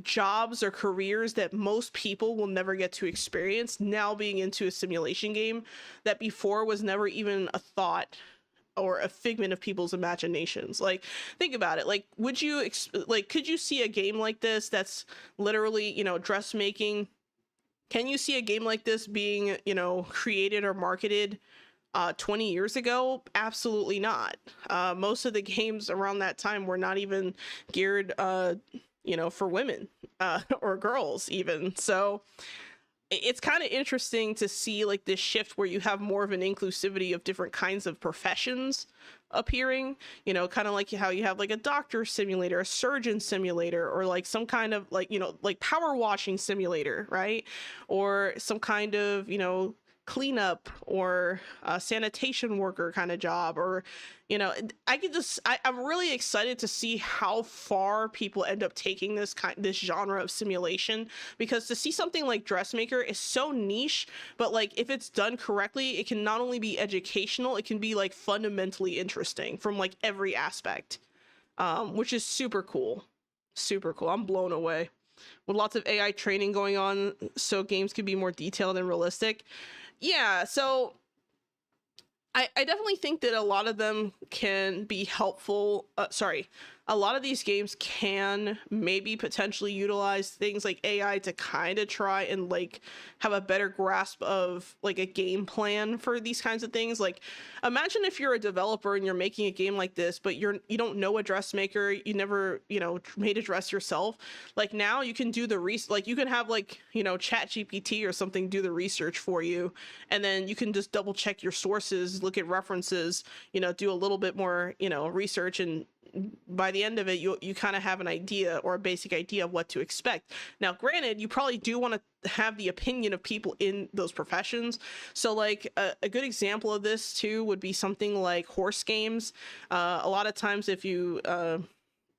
jobs or careers that most people will never get to experience now being into a simulation game that before was never even a thought or a figment of people's imaginations. Like, think about it. Like, would you could you see a game like this that's literally, you know, dressmaking? Can you see a game like this being, you know, created or marketed 20 years ago? Absolutely not. Most of the games around that time were not even geared you know, for women, or girls even. So it's kind of interesting to see like this shift where you have more of an inclusivity of different kinds of professions appearing, you know, kind of like how you have like a doctor simulator, a surgeon simulator, or like some kind of like, you know, like power washing simulator, right? Or some kind of, you know, cleanup or a sanitation worker kind of job, or, you know, I'm really excited to see how far people end up taking this genre of simulation, because to see something like dressmaker is so niche, but like if it's done correctly, it can not only be educational, it can be like fundamentally interesting from like every aspect, which is super cool. Super cool. I'm blown away. With lots of AI training going on so games can be more detailed and realistic. Yeah, so I definitely think that a lot of them can be helpful. A lot of these games can maybe potentially utilize things like AI to kind of try and like have a better grasp of like a game plan for these kinds of things. Like imagine if you're a developer and you're making a game like this, but you don't know a dressmaker, you never, you know, made a dress yourself. Like now you can do the like you can have like, you know, Chat GPT or something do the research for you, and then you can just double check your sources, look at references, you know, do a little bit more, you know, research, and by the end of it, you kind of have an idea or a basic idea of what to expect. Now, granted, you probably do want to have the opinion of people in those professions. So like a good example of this too would be something like horse games. A lot of times if you,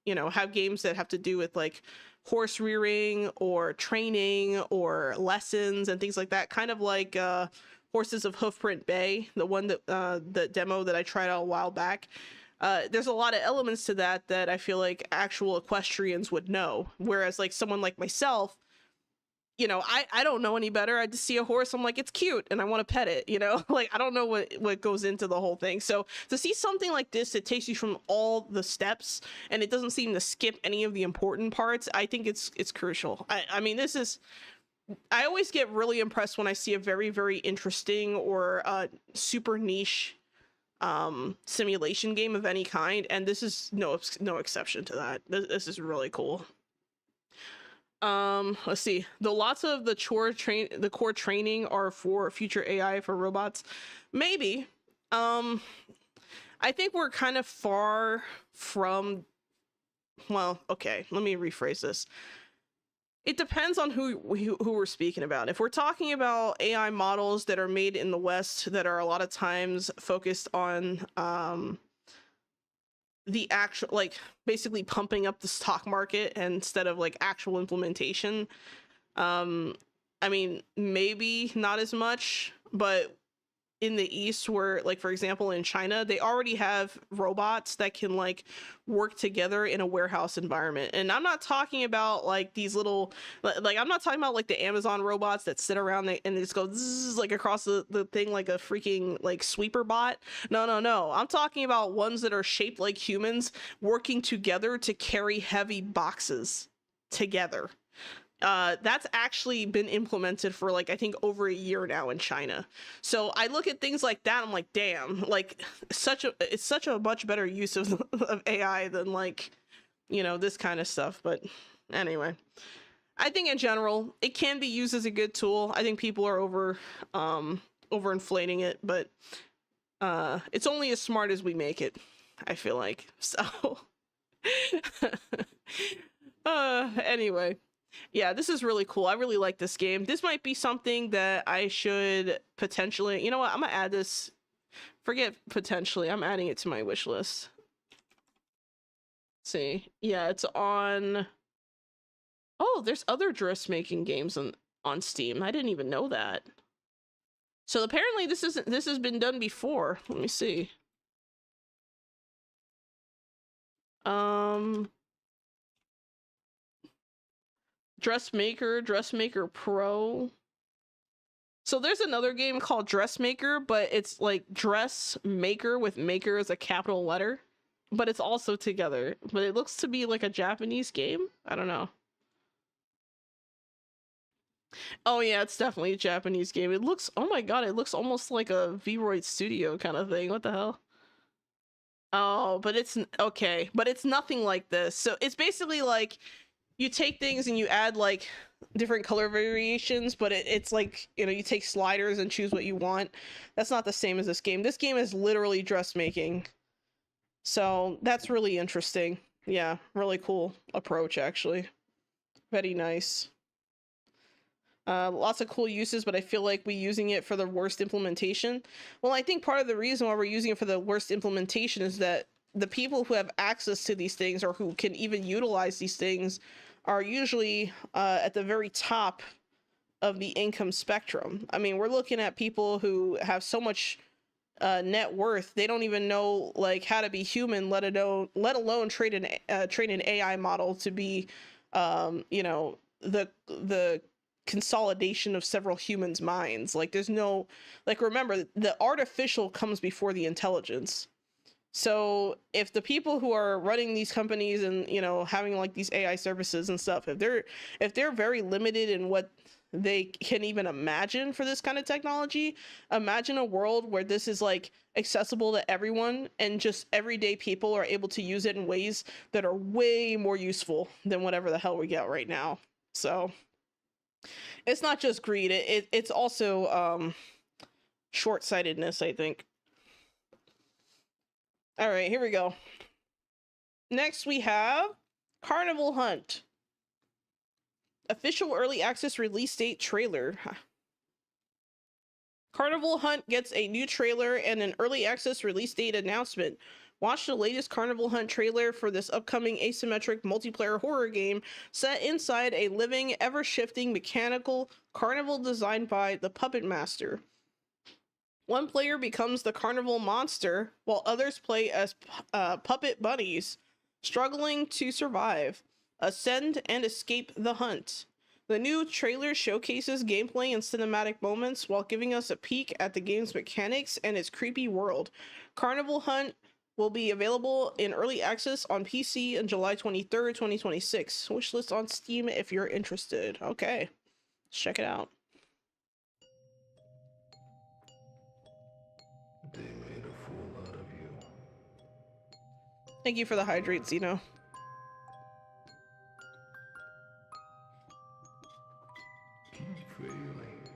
you know, have games that have to do with like horse rearing or training or lessons and things like that, kind of like Horses of Hoofprint Bay, the one that the demo that I tried out a while back. There's a lot of elements to that I feel like actual equestrians would know. Whereas like someone like myself, you know, I don't know any better. I just see a horse, I'm like, it's cute and I want to pet it, you know? Like I don't know what goes into the whole thing. So to see something like this that takes you from all the steps and it doesn't seem to skip any of the important parts, I think it's crucial. I mean, I always get really impressed when I see a very, very interesting or super niche simulation game of any kind, and this is no exception to that. This is really cool. Let's see. Though lots of the core training are for future AI for robots, maybe. I think we're kind of far from. Well, okay. Let me rephrase this. It depends on who we're speaking about. If we're talking about AI models that are made in the West that are a lot of times focused on the actual, like basically pumping up the stock market instead of like actual implementation, I mean, maybe not as much, but in the East where, like, for example, in China, they already have robots that can like work together in a warehouse environment. And I'm not talking about like these little, like, I'm not talking about like the Amazon robots that sit around and they just go zzz, like across the thing like a freaking like sweeper bot. No. I'm talking about ones that are shaped like humans working together to carry heavy boxes together. That's actually been implemented for like I think over a year now in China. So I look at things like that, I'm like, damn, like it's such a much better use of AI than like, you know, this kind of stuff. But anyway, I think in general it can be used as a good tool. I think people are overinflating it, but it's only as smart as we make it, I feel like. So anyway. Yeah, this is really cool. I really like this game. This might be something that I should potentially, you know what, I'm gonna add this. Forget potentially, I'm adding it to my wish list. Let's see, yeah, it's on. Oh, there's other dressmaking games on Steam. I didn't even know that. So apparently this has been done before. Let me see. Dressmaker Pro. So there's another game called Dressmaker, but it's like Dressmaker with maker as a capital letter, but it's also together. But it looks to be like a Japanese game. I don't know. Oh yeah, it's definitely a Japanese game. It looks, oh my god, it looks almost like a Vroid Studio kind of thing. What the hell? Oh, but it's okay, but it's nothing like this. So it's basically like you take things and you add like different color variations, but it's like, you know, you take sliders and choose what you want. That's not the same as this game. This game is literally dressmaking. So that's really interesting. Yeah, really cool approach, actually. Very nice. Lots of cool uses, but I feel like we're using it for the worst implementation. Well, I think part of the reason why we're using it for the worst implementation is that the people who have access to these things or who can even utilize these things are usually at the very top of the income spectrum. I mean, we're looking at people who have so much net worth, they don't even know like how to be human, let alone train an AI model to be, you know, the consolidation of several humans' minds. Like there's no, like, remember, the artificial comes before the intelligence. So if the people who are running these companies and, you know, having like these AI services and stuff, if they're very limited in what they can even imagine for this kind of technology, imagine a world where this is like accessible to everyone and just everyday people are able to use it in ways that are way more useful than whatever the hell we get right now. So it's not just greed, it's also short-sightedness, I think. All right, here we go. Next we have Carnival Hunt. Official early access release date trailer. Carnival Hunt gets a new trailer and an early access release date announcement. Watch the latest Carnival Hunt trailer for this upcoming asymmetric multiplayer horror game set inside a living, ever-shifting mechanical carnival designed by the Puppet Master. One player becomes the carnival monster, while others play as puppet bunnies, struggling to survive, ascend, and escape the hunt. The new trailer showcases gameplay and cinematic moments while giving us a peek at the game's mechanics and its creepy world. Carnival Hunt will be available in early access on PC on July 23rd, 2026. Wishlist on Steam if you're interested. Okay, let's check it out. They made a fool out of you. Thank you for the hydrate, Zeno. Keep failing,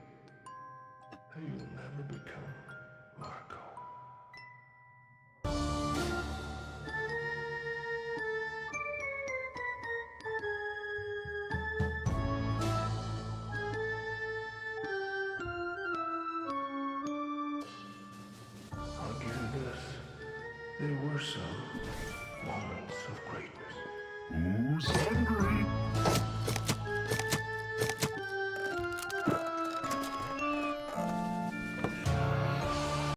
and you'll never become Marco. I'll give you this. There were some moments of greatness. Who's hungry?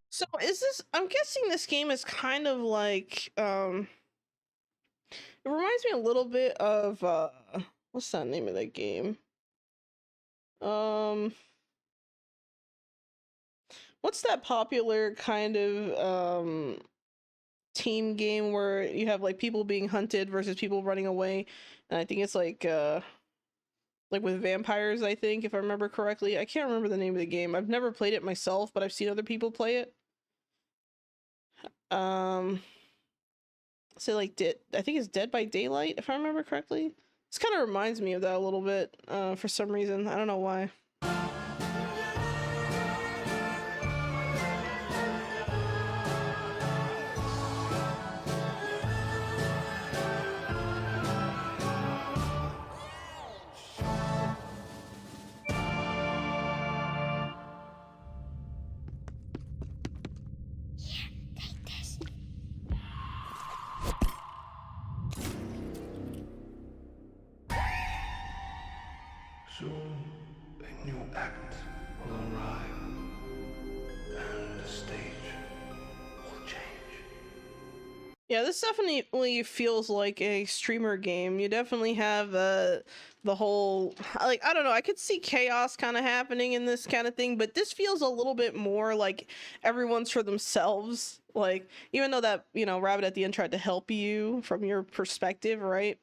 So is this, I'm guessing this game is kind of like, it reminds me a little bit of, what's that name of that game? What's that popular kind of, team game where you have like people being hunted versus people running away? And I think it's like with vampires, I think, if I remember correctly. I can't remember the name of the game. I've never played it myself, but I've seen other people play it. So like I think it's Dead by Daylight, if I remember correctly. This kind of reminds me of that a little bit, for some reason. I don't know why. Soon, a new act will arrive, and the stage will change. Yeah, this definitely feels like a streamer game. You definitely have the whole, like, I don't know, I could see chaos kind of happening in this kind of thing, but this feels a little bit more like everyone's for themselves. Like, even though that, you know, Rabbit at the end tried to help you from your perspective, right?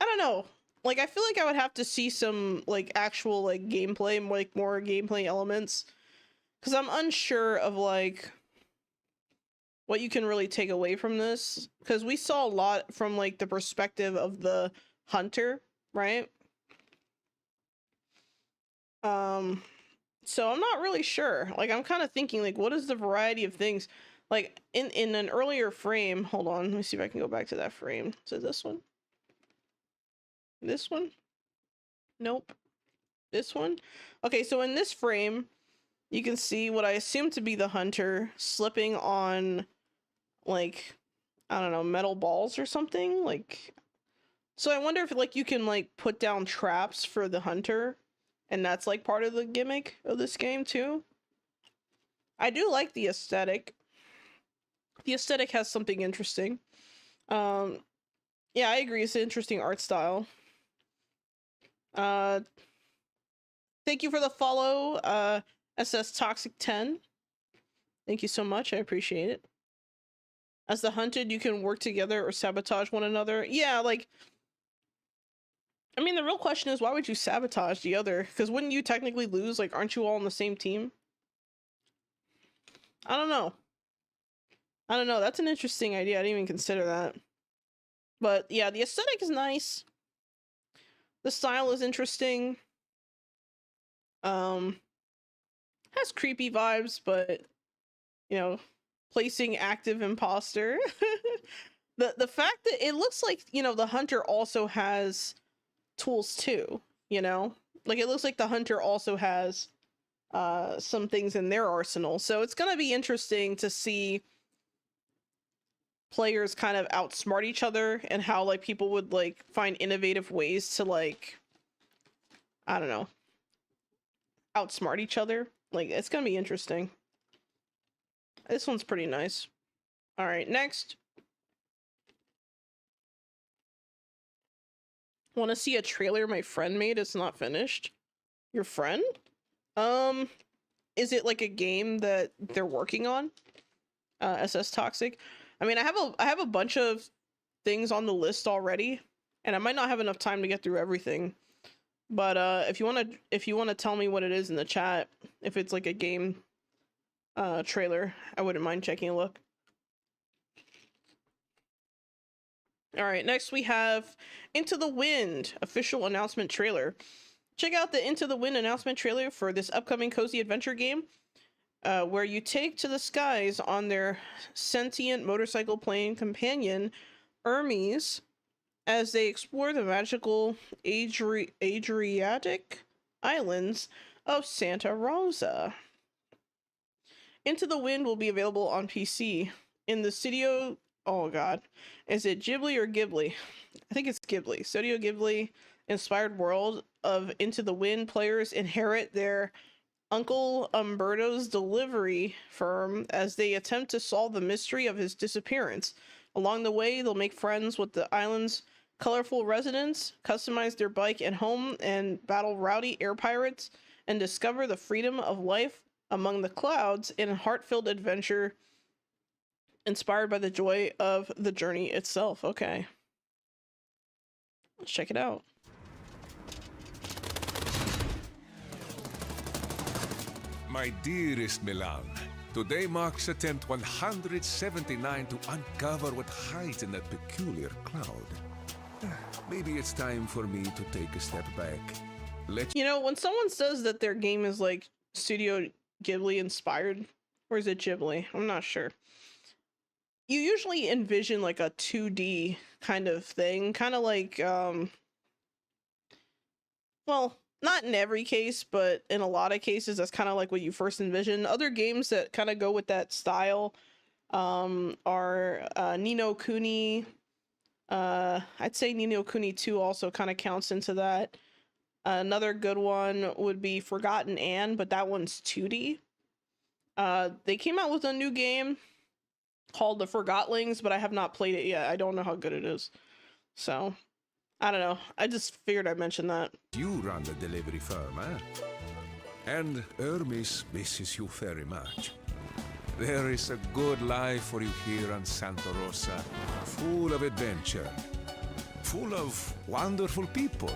I don't know. Like, I feel like I would have to see some, like, actual, like, gameplay, like, more gameplay elements. Because I'm unsure of, like, what you can really take away from this, because we saw a lot from like the perspective of the hunter, right? So I'm not really sure. Like, I'm kind of thinking, like, what is the variety of things? Like, in an earlier frame, hold on, let me see if I can go back to that frame. So this one? This one? Nope. This one? Okay, so in this frame, you can see what I assume to be the hunter slipping on, like, I don't know, metal balls or something. Like, so I wonder if, like, you can, like, put down traps for the hunter, and that's, like, part of the gimmick of this game, too. I do like the aesthetic. The aesthetic has something interesting. Yeah, I agree. It's an interesting art style. Thank you for the follow, SS Toxic 10. Thank you so much. I appreciate it. As the hunted, you can work together or sabotage one another. Yeah, like, I mean, the real question is, why would you sabotage the other? Because wouldn't you technically lose? Like, aren't you all on the same team? I don't know. I don't know. That's an interesting idea. I didn't even consider that. But yeah, the aesthetic is nice. The style is interesting. Has creepy vibes, but, you know, placing active imposter. The fact that it looks like, you know, the hunter also has tools too, you know? Like, it looks like the hunter also has some things in their arsenal. So it's gonna be interesting to see players kind of outsmart each other, and how, like, people would, like, find innovative ways to, like, I don't know, outsmart each other. Like, it's gonna be interesting. This one's pretty nice. All right, next. Want to see a trailer my friend made? It's not finished. Your friend? Is it like a game that they're working on? SS Toxic. I mean, I have a bunch of things on the list already, and I might not have enough time to get through everything. But if you want to tell me what it is in the chat, if it's like a game trailer, I wouldn't mind taking a look. All right, next we have Into the Wind official announcement trailer. Check out the Into the Wind announcement trailer for this upcoming cozy adventure game, where you take to the skies on their sentient motorcycle plane companion, Hermes, as they explore the magical Adriatic islands of Santa Rosa. Into the Wind will be available on PC in the studio. Oh god, is it Ghibli or Ghibli? I think it's Ghibli. Studio Ghibli inspired world of Into the Wind. Players inherit their Uncle Umberto's delivery firm as they attempt to solve the mystery of his disappearance. Along the way, they'll make friends with the island's colorful residents, customize their bike and home, and battle rowdy air pirates, and discover the freedom of life among the clouds in a heart-filled adventure inspired by the joy of the journey itself. Okay. Let's check it out. My dearest Milan, today marks attempt 179 to uncover what hides in that peculiar cloud. Maybe it's time for me to take a step back. You know, when someone says that their game is like Studio Ghibli inspired, or is it Ghibli? I'm not sure. You usually envision like a 2D kind of thing, kind of like, well, not in every case, but in a lot of cases, that's kind of like what you first envision. Other games that kind of go with that style are Ni no Kuni. I'd say Ni no Kuni 2 also kind of counts into that. Another good one would be Forgotten Anne, but that one's 2D. They came out with a new game called The Forgotlings, but I have not played it yet. I don't know how good it is. So, I don't know. I just figured I'd mention that. You run the delivery firm, eh? And Hermes misses you very much. There is a good life for you here on Santa Rosa, full of adventure, full of wonderful people.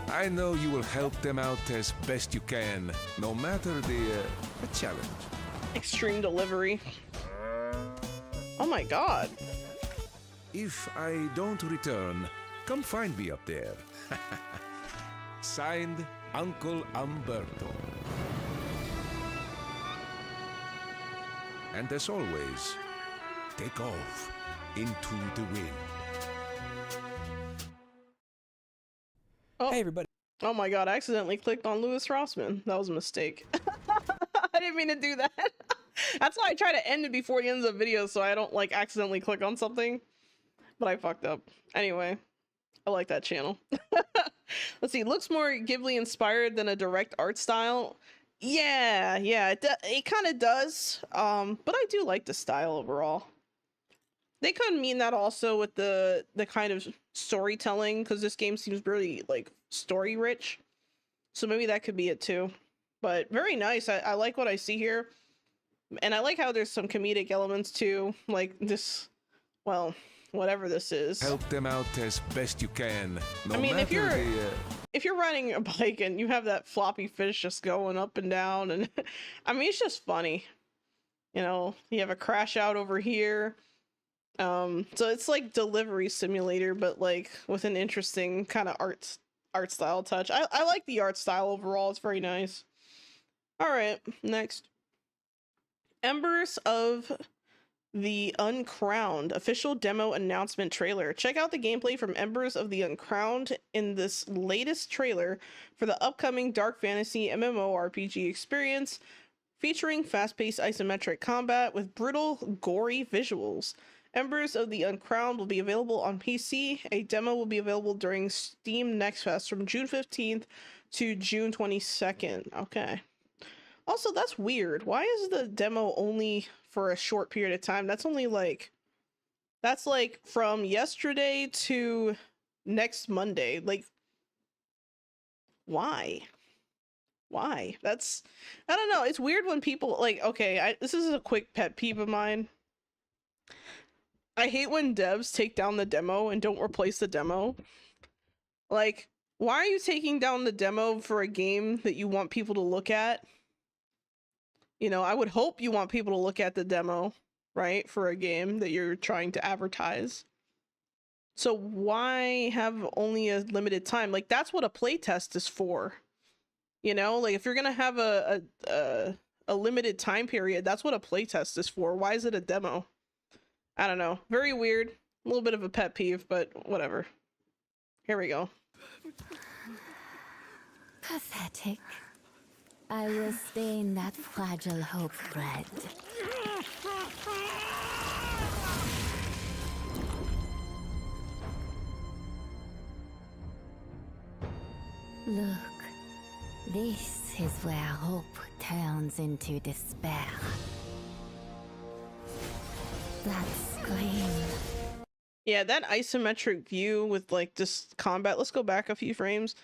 I know you will help them out as best you can, no matter the challenge. Extreme delivery. Oh my god. If I don't return, come find me up there. Signed, Uncle Umberto. And as always, take off into the wind. Oh. Hey everybody. Oh my god, I accidentally clicked on Louis Rossman. That was a mistake. I didn't mean to do that. That's why I try to end it before the end of the video so I don't like accidentally click on something. But I fucked up. Anyway, I like that channel. Let's see, looks more Ghibli inspired than a direct art style. Yeah, it kind of does. But I do like the style overall. They could mean that also with the kind of storytelling, because this game seems really like story rich. So maybe that could be it too. But very nice. I like what I see here. And I like how there's some comedic elements too. Like this, well, whatever this is. Help them out as best you can. No I mean, if matter you're riding a bike and you have that floppy fish just going up and down, and I mean, it's just funny. You know, you have a crash out over here. So it's like delivery simulator, but like with an interesting kind of art style touch. I like the art style overall. It's very nice. All right, next. Embers of the Uncrowned official demo announcement trailer. Check out the gameplay from Embers of the Uncrowned in this latest trailer for the upcoming dark fantasy MMORPG experience, featuring fast-paced isometric combat with brutal, gory visuals. Embers of the Uncrowned will be available on PC. A demo will be available during Steam Next Fest from June 15th to June 22nd. Okay. Also, that's weird. Why is the demo only for a short period of time? That's only like, that's like from yesterday to next Monday. Like, why? Why? That's, I don't know. It's weird when people like, okay, this is a quick pet peeve of mine. I hate when devs take down the demo and don't replace the demo. Like, why are you taking down the demo for a game that you want people to look at? You know, I would hope you want people to look at the demo, right? For a game that you're trying to advertise. So why have only a limited time? Like, that's what a playtest is for. You know, like if you're gonna have a limited time period, that's what a playtest is for. Why is it a demo? I don't know. Very weird. A little bit of a pet peeve, but whatever. Here we go. Pathetic. I will stain that fragile hope red. Look, this is where hope turns into despair. That scream. Yeah, that isometric view with like this combat. Let's go back a few frames.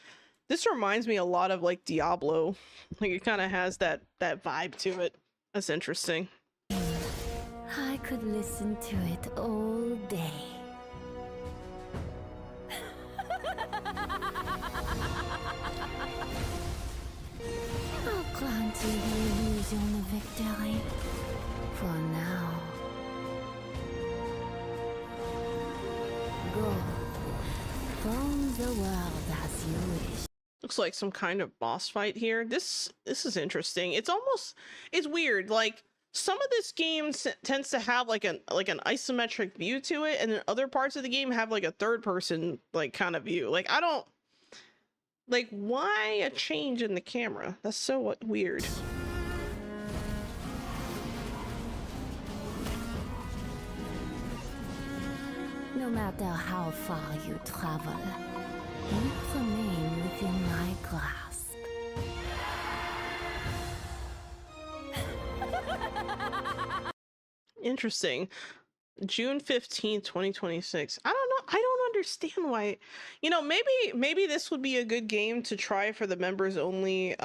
This reminds me a lot of like Diablo. Like it kind of has that vibe to it. That's interesting. I could listen to it all day. I'll grant you the illusion of victory. For now. Go. Roam the world as you wish. Looks like some kind of boss fight here. This is interesting. It's weird. Like some of this game tends to have like an isometric view to it, and then other parts of the game have like a third person like kind of view. Like I don't like, why a change in the camera? That's so weird. No matter how far you travel, you remain within my grasp. Interesting. June 15th, 2026. I don't know. I don't understand why. You know, maybe this would be a good game to try for the members only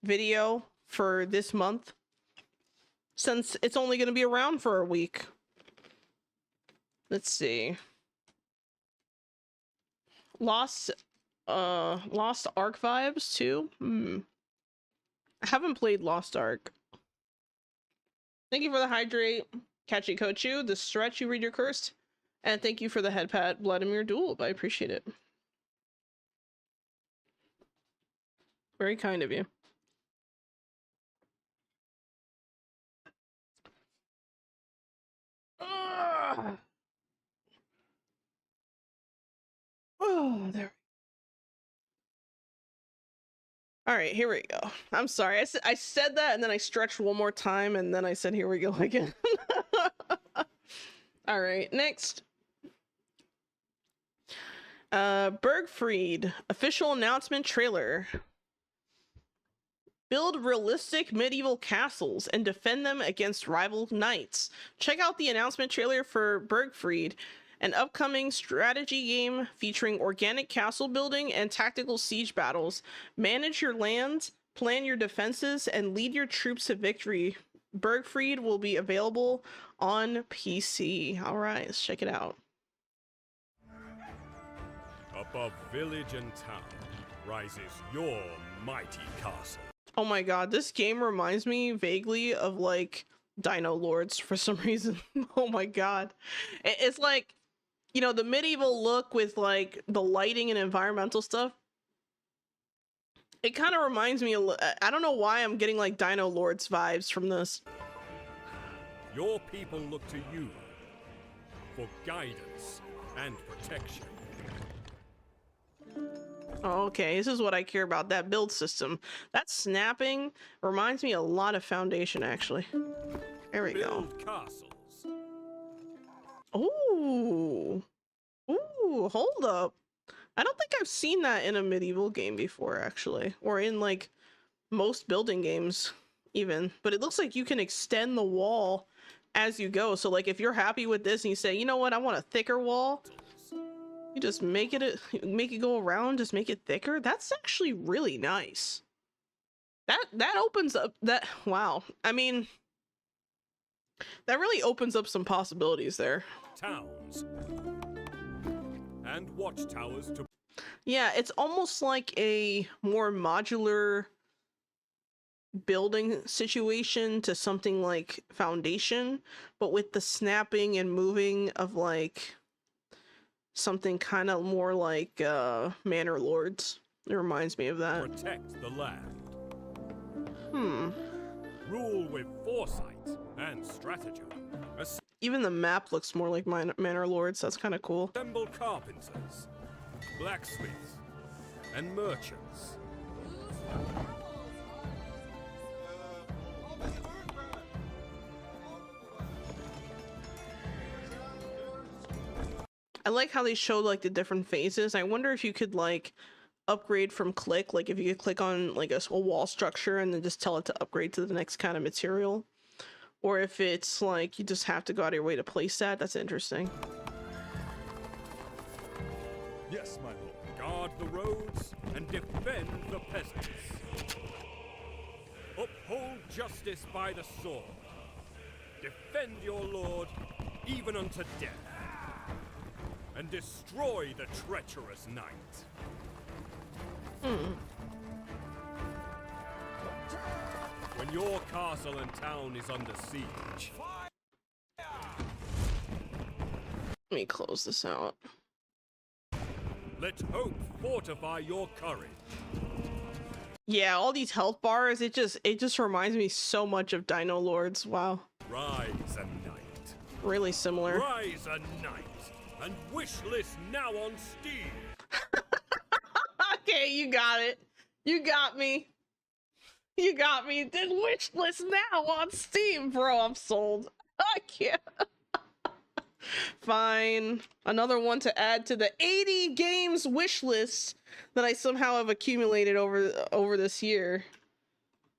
video for this month, since it's only going to be around for a week. Let's see. Lost Ark vibes too. I haven't played Lost Ark. Thank you for the hydrate, Catchy Kochu, the stretch you read your cursed, and thank you for the headpat, Vladimir Duel. I appreciate it. Very kind of you. Ugh. Oh, there. All right, here we go. I'm sorry. I said that and then I stretched one more time and then I said, here we go again. All right, next. Bergfried, official announcement trailer. Build realistic medieval castles and defend them against rival knights. Check out the announcement trailer for Bergfried, an upcoming strategy game featuring organic castle building and tactical siege battles. Manage your lands, plan your defenses, and lead your troops to victory. Bergfried will be available on PC. All right, let's check it out. Above village and town rises your mighty castle. Oh my god, this game reminds me vaguely of like Dino Lords for some reason. Oh my god. It's like, you know, the medieval look with like the lighting and environmental stuff. It kind of reminds me, I don't know why I'm getting like Dino Lords vibes from this. Your people look to you for guidance and protection. Oh, okay, this is what I care about, that build system. That snapping reminds me a lot of Foundation, actually. There we go. Castles. Ooh. Ooh, hold up. I don't think I've seen that in a medieval game before, actually. Or in, like, most building games, even. But it looks like you can extend the wall as you go. So, like, if you're happy with this and you say, you know what, I want a thicker wall, you just make it go around, just make it thicker. That's actually really nice. That opens up that, wow. I mean, that really opens up some possibilities there. Towns and watchtowers to... Yeah, it's almost like a more modular building situation to something like Foundation, but with the snapping and moving of like something kind of more like Manor Lords. It reminds me of that. Protect the land. Rule with foresight and stratagem. Even the map looks more like Manor Lords. That's kind of cool. Assemble carpenters, blacksmiths, and merchants. I like how they showed like the different phases. I wonder if you could like upgrade from click, like if you could click on like a wall structure and then just tell it to upgrade to the next kind of material, or if it's like you just have to go out of your way to place that. That's interesting. Yes, my lord. Guard the roads and defend the peasants. Uphold justice by the sword. Defend your lord even unto death. And destroy the treacherous knight. When your castle and town is under siege, Let me close this out. let hope fortify your courage. Yeah, all these health bars, it just reminds me so much of Dino Lords. Wow. Rise a knight. Really similar. Rise a knight. And wish list now on Steam. Okay, you got it. You got me. You got me. Did wish list now on Steam, bro. I'm sold. I can't. Fine. Another one to add to the 80 games wish list that I somehow have accumulated over this year.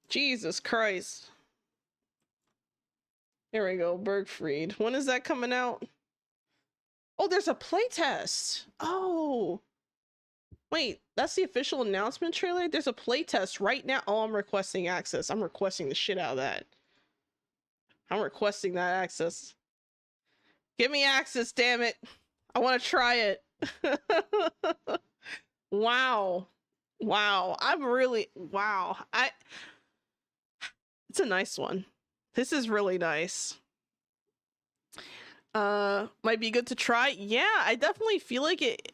Jesus Christ. Here we go, Bergfried. When is that coming out? Oh, there's a playtest. Oh. Wait, that's the official announcement trailer? There's a playtest right now. Oh, I'm requesting access. I'm requesting the shit out of that. I'm requesting that access. Give me access, damn it. I want to try it. Wow. Wow. I'm really... Wow. It's a nice one. This is really nice. Might be good to try. Yeah, I definitely feel like it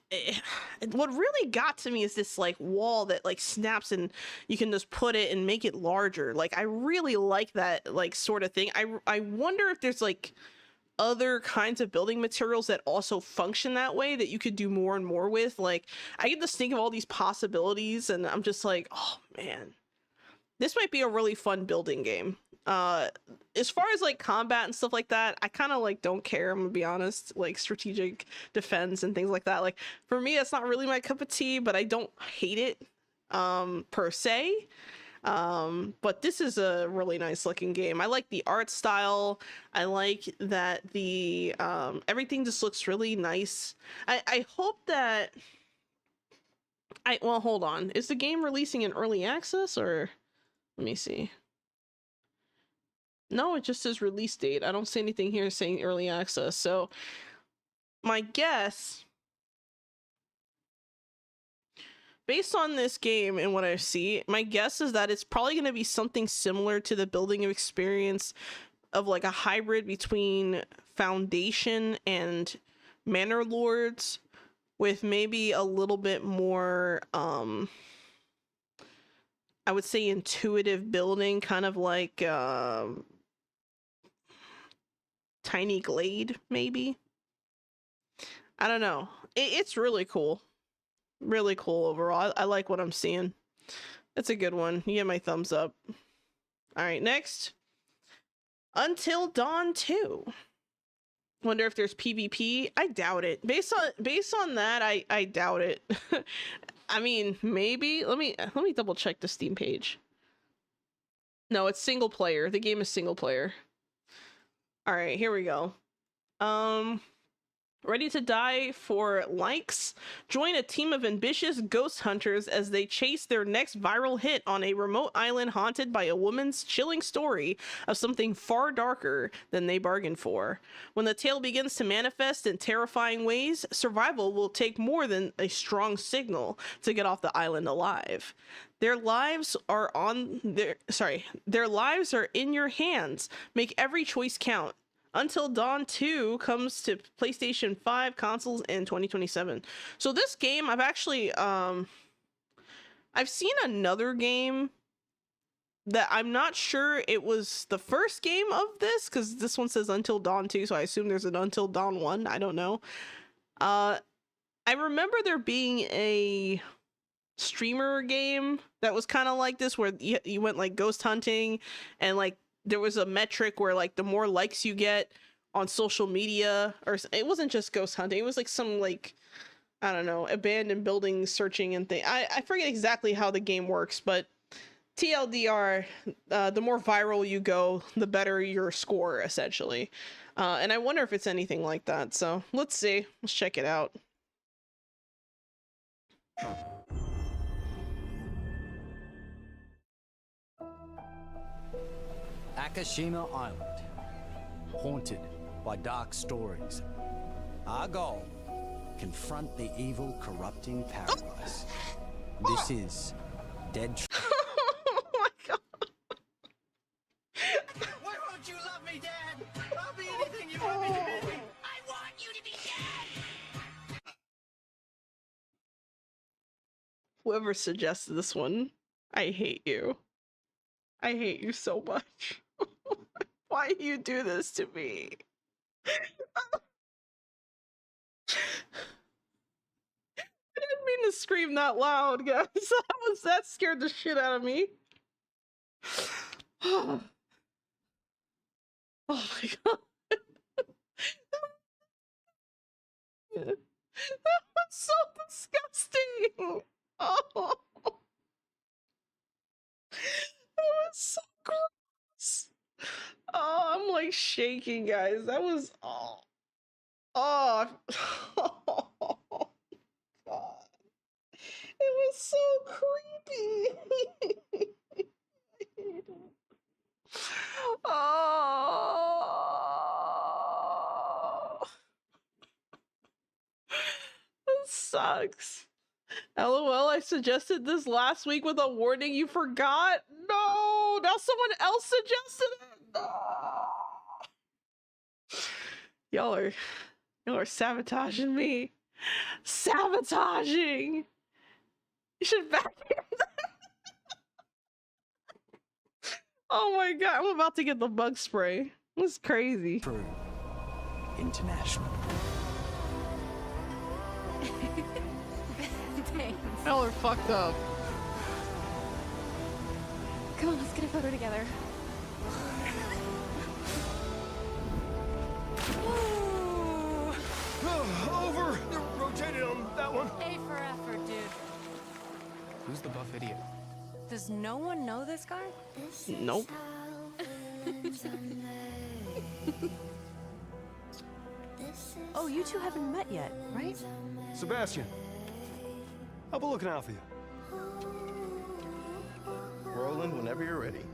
what really got to me is this like wall that like snaps and you can just put it and make it larger. Like I really like that like sort of thing. I wonder if there's like other kinds of building materials that also function that way that you could do more and more with. Like I get to think of all these possibilities and I'm just like, oh man, this might be a really fun building game. As far as like combat and stuff like that, I kind of like don't care, I'm gonna be honest. Like strategic defense and things like that, like for me that's not really my cup of tea, but I don't hate it per se. But this is a really nice looking game. I like the art style. I like that the everything just looks really nice. I hope that well, hold on, is the game releasing in early access, or let me see. No, it just says release date. I don't see anything here saying early access. So my guess, based on this game and what I see, my guess is that it's probably going to be something similar to the building experience of like a hybrid between Foundation and Manor Lords, with maybe a little bit more I would say intuitive building, kind of like Tiny Glade, maybe. I don't know. It's really cool. Really cool overall. I like what I'm seeing. It's a good one. You get my thumbs up. All right, next. Until Dawn 2. Wonder if there's PvP. I doubt it. Based on that, I doubt it. I mean, maybe. Let me double check the Steam page. No, it's single player. The game is single player. All right, here we go. Ready to die for likes? Join a team of ambitious ghost hunters as they chase their next viral hit on a remote island haunted by a woman's chilling story of something far darker than they bargained for. When the tale begins to manifest in terrifying ways, survival will take more than a strong signal to get off the island alive. Their lives are in your hands. Make every choice count. Until Dawn 2 comes to PlayStation 5 consoles in 2027. So this game, I've actually I've seen another game that I'm not sure it was the first game of this, because this one says Until Dawn 2, so I assume there's an Until Dawn 1. I don't know. I remember there being a streamer game that was kind of like this, where you went like ghost hunting, and like there was a metric where like the more likes you get on social media, or it wasn't just ghost hunting, it was like some like, I don't know, abandoned building searching and thing. I forget exactly how the game works, but TLDR, the more viral you go, the better your score essentially. And I wonder if it's anything like that. So let's see, let's check it out. Akashima Island, haunted by dark stories. Our goal, confront the evil, corrupting paradise. This is Dead Oh my god. Why won't you love me, Dad? I'll be anything you want me to be. I want you to be dead! Whoever suggested this one, I hate you. I hate you so much. Why do you do this to me? I didn't mean to scream that loud, guys. That scared the shit out of me. Oh my god. That was so disgusting. Oh. That was so gross. Oh, I'm like shaking, guys. That was oh God. It was so creepy. Oh. This sucks. LOL, I suggested this last week with a warning. You forgot? No, now someone else suggested it. Y'all are sabotaging me. Sabotaging. You should back here. Oh my god, I'm about to get the bug spray. This is crazy. International. Thanks. Y'all are fucked up. Come on, let's get a photo together. Over! Rotate it on that one. A for effort, dude. Who's the buff idiot? Does no one know this guy? Nope. Oh, you two haven't met yet, right? Sebastian, I'll be looking out for you. Roland, whenever you're ready.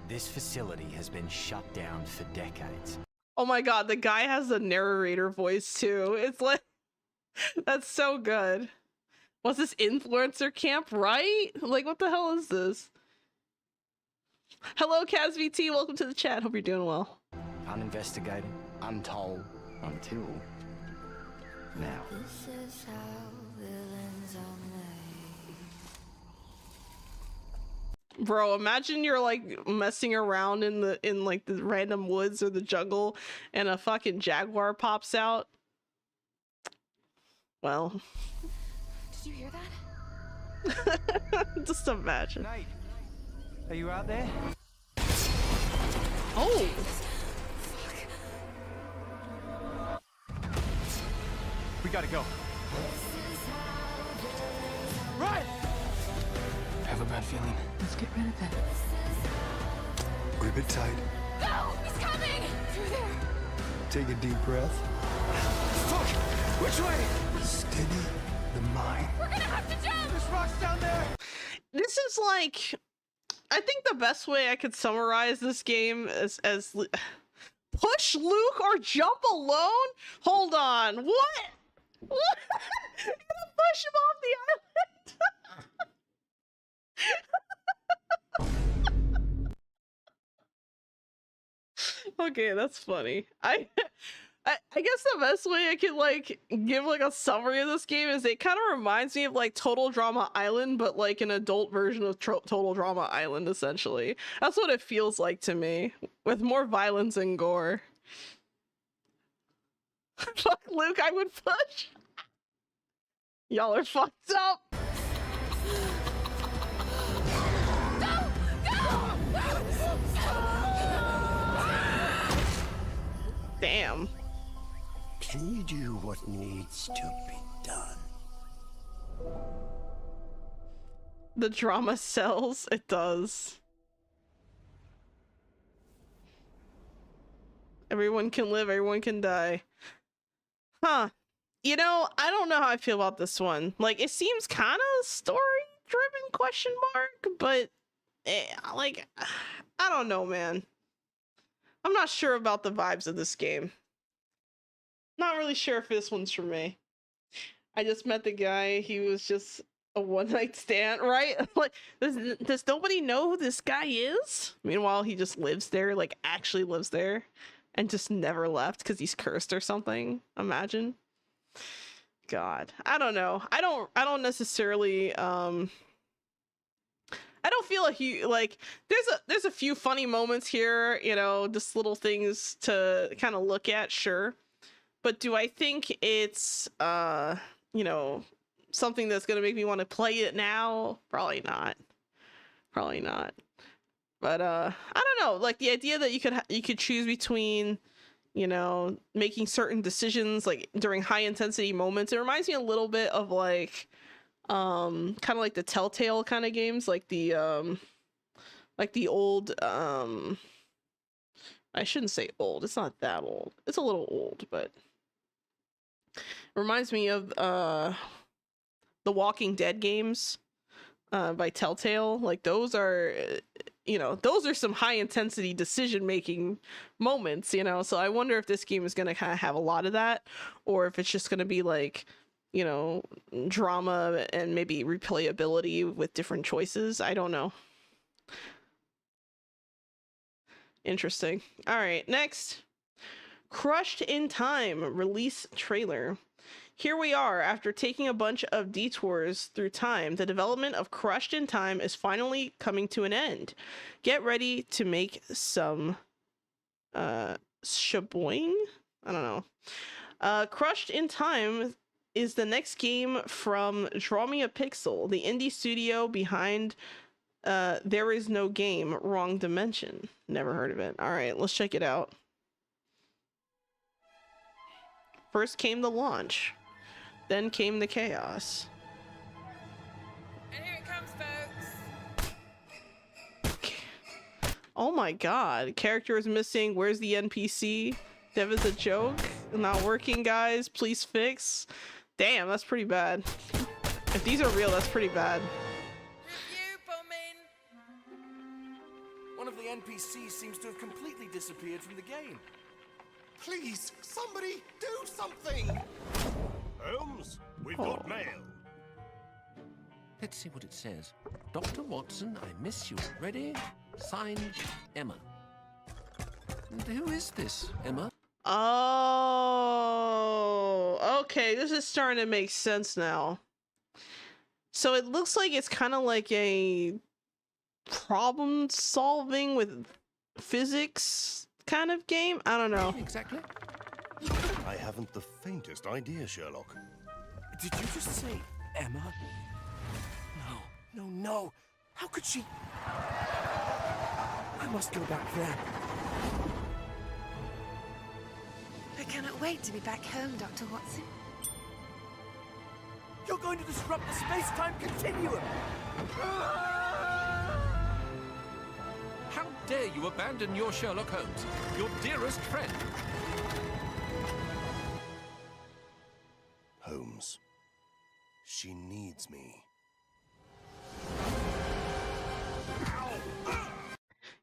This facility has been shut down for decades. Oh my god, the guy has a narrator voice too. It's like, that's so good. What's this influencer camp, right? Like, what the hell is this? Hello, CasVT, welcome to the chat. Hope you're doing well. Uninvestigated, untold, until now. Bro, imagine you're like messing around in like the random woods or the jungle and a fucking jaguar pops out. Well. Did you hear that? Just imagine. Nate, are you out there? Oh! We gotta go. Right! I have a bad feeling. Let's get rid of it. Grip it tight. No! He's coming! Through there! Take a deep breath. Fuck! Which way? Steady the mind. We're gonna have to jump! This rock's down there! This is like, I think the best way I could summarize this game is as push Luke or jump alone? Hold on, what? What? You're gonna push him off the island? Okay, that's funny. I guess the best way I could like give like a summary of this game is it kind of reminds me of like Total Drama Island, but like an adult version of Total Drama Island, essentially. That's what it feels like to me, with more violence and gore. Fuck Luke, I would push. Y'all are fucked up. Damn. Can you do what needs to be done? The drama sells. It does. Everyone can live, everyone can die. Huh. You know, I don't know how I feel about this one. Like, it seems kind of story-driven, question mark, but, like, I don't know, man. I'm not sure about the vibes of this game. Not really sure if this one's for me. I just met the guy. He was just a one-night stand, right? Like, does nobody know who this guy is? Meanwhile, he just lives there, like, actually lives there, and just never left because he's cursed or something. Imagine. God, I don't know. I don't necessarily I don't feel like there's a few funny moments here, you know, just little things to kind of look at, sure. But do I think it's you know, something that's gonna make me want to play it now? Probably not. Probably not. But I don't know, like the idea that you could choose between, you know, making certain decisions like during high intensity moments. It reminds me a little bit of like kind of like the Telltale kind of games, like the old I shouldn't say old, it's not that old, it's a little old, but it reminds me of the Walking Dead games by Telltale. Like those are, you know, those are some high intensity decision making moments, you know. So I wonder if this game is going to kind of have a lot of that, or if it's just going to be like, you know, drama and maybe replayability with different choices. I don't know. Interesting. All right, next. Crushed in Time release trailer. Here we are, after taking a bunch of detours through time, the development of Crushed in Time is finally coming to an end. Get ready to make some shaboing? I don't know. Crushed in Time is the next game from Draw Me a Pixel, the indie studio behind There Is No Game, Wrong Dimension. Never heard of it. All right, let's check it out. First came the launch, then came the chaos. And here it comes, folks. Oh my god, character is missing. Where's the NPC? Dev is a joke. Not working, guys. Please fix. Damn, that's pretty bad. If these are real, that's pretty bad. One of the NPCs seems to have completely disappeared from the game. Please, somebody do something! Holmes, we've got mail. Let's see what it says. Dr. Watson, I miss you already. Signed, Emma. And who is this, Emma? Oh, okay. This is starting to make sense now. So it looks like it's kind of like a problem solving with physics kind of game. I don't know. Exactly. I haven't the faintest idea, Sherlock. Did you just say Emma? No. How could she? I must go back there. I cannot wait to be back home, Dr. Watson. You're going to disrupt the space-time continuum! How dare you abandon your Sherlock Holmes, your dearest friend? Holmes. She needs me.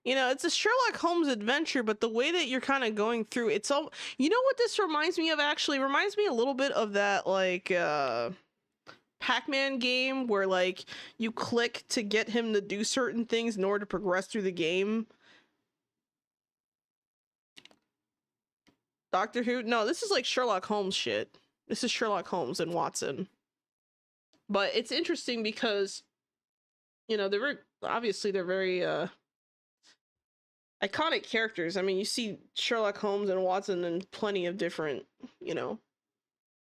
You know, it's a Sherlock Holmes adventure, but the way that you're kind of going through, it's all, you know what this reminds me of? Actually, reminds me a little bit of that, like, Pac-Man game where, like, you click to get him to do certain things in order to progress through the game. Doctor Who? No, this is like Sherlock Holmes shit. This is Sherlock Holmes and Watson. But it's interesting because, you know, they're very iconic characters. I mean, you see Sherlock Holmes and Watson in plenty of different, you know,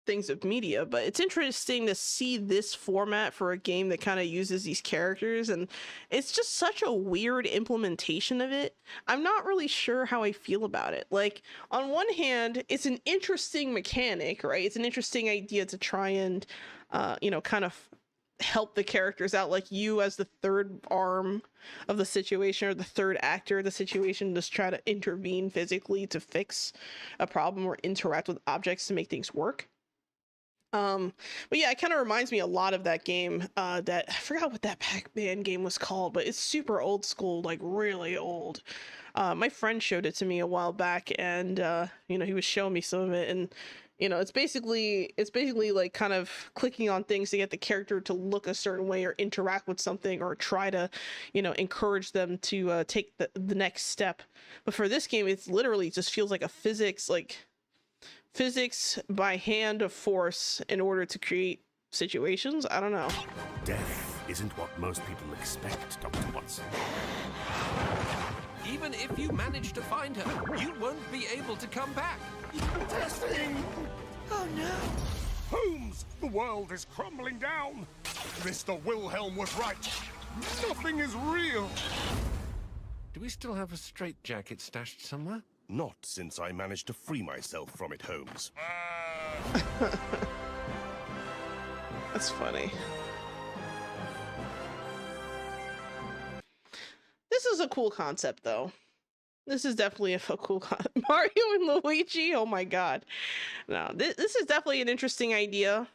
things of media, but it's interesting to see this format for a game that kind of uses these characters, and it's just such a weird implementation of it. I'm not really sure how I feel about it. Like, on one hand, it's an interesting mechanic, right? It's an interesting idea to try and, you know, kind of help the characters out, like you as the third arm of the situation or the third actor of the situation, just try to intervene physically to fix a problem or interact with objects to make things work. But yeah, it kind of reminds me a lot of that game, that I forgot what that Pac-Man game was called, but it's super old school, like really old. My friend showed it to me a while back, and you know, he was showing me some of it, and you know, it's basically like kind of clicking on things to get the character to look a certain way or interact with something or try to, you know, encourage them to take the next step. But for this game, it's literally just feels like a physics by hand of force in order to create situations. I don't know. Death isn't what most people expect, Dr. Watson. Even if you manage to find her, you won't be able to come back. Testing! Oh no! Holmes, the world is crumbling down. Mr. Wilhelm was right. Nothing is real. Do we still have a straitjacket stashed somewhere? Not since I managed to free myself from it, Holmes. That's funny. This is a cool concept, though. This is definitely a cool concept. Mario and Luigi? Oh my god. No, this is definitely an interesting idea.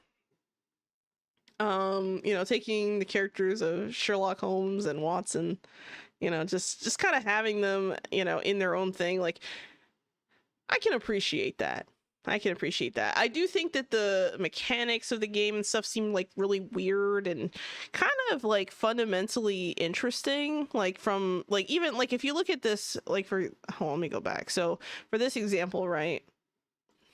You know, taking the characters of Sherlock Holmes and Watson, you know, just kind of having them, you know, in their own thing. Like, I can appreciate that. I can appreciate that. I do think that the mechanics of the game and stuff seem like really weird and kind of like fundamentally interesting. Like from like even like if you look at this like for hold on, let me go back. So for this example, right?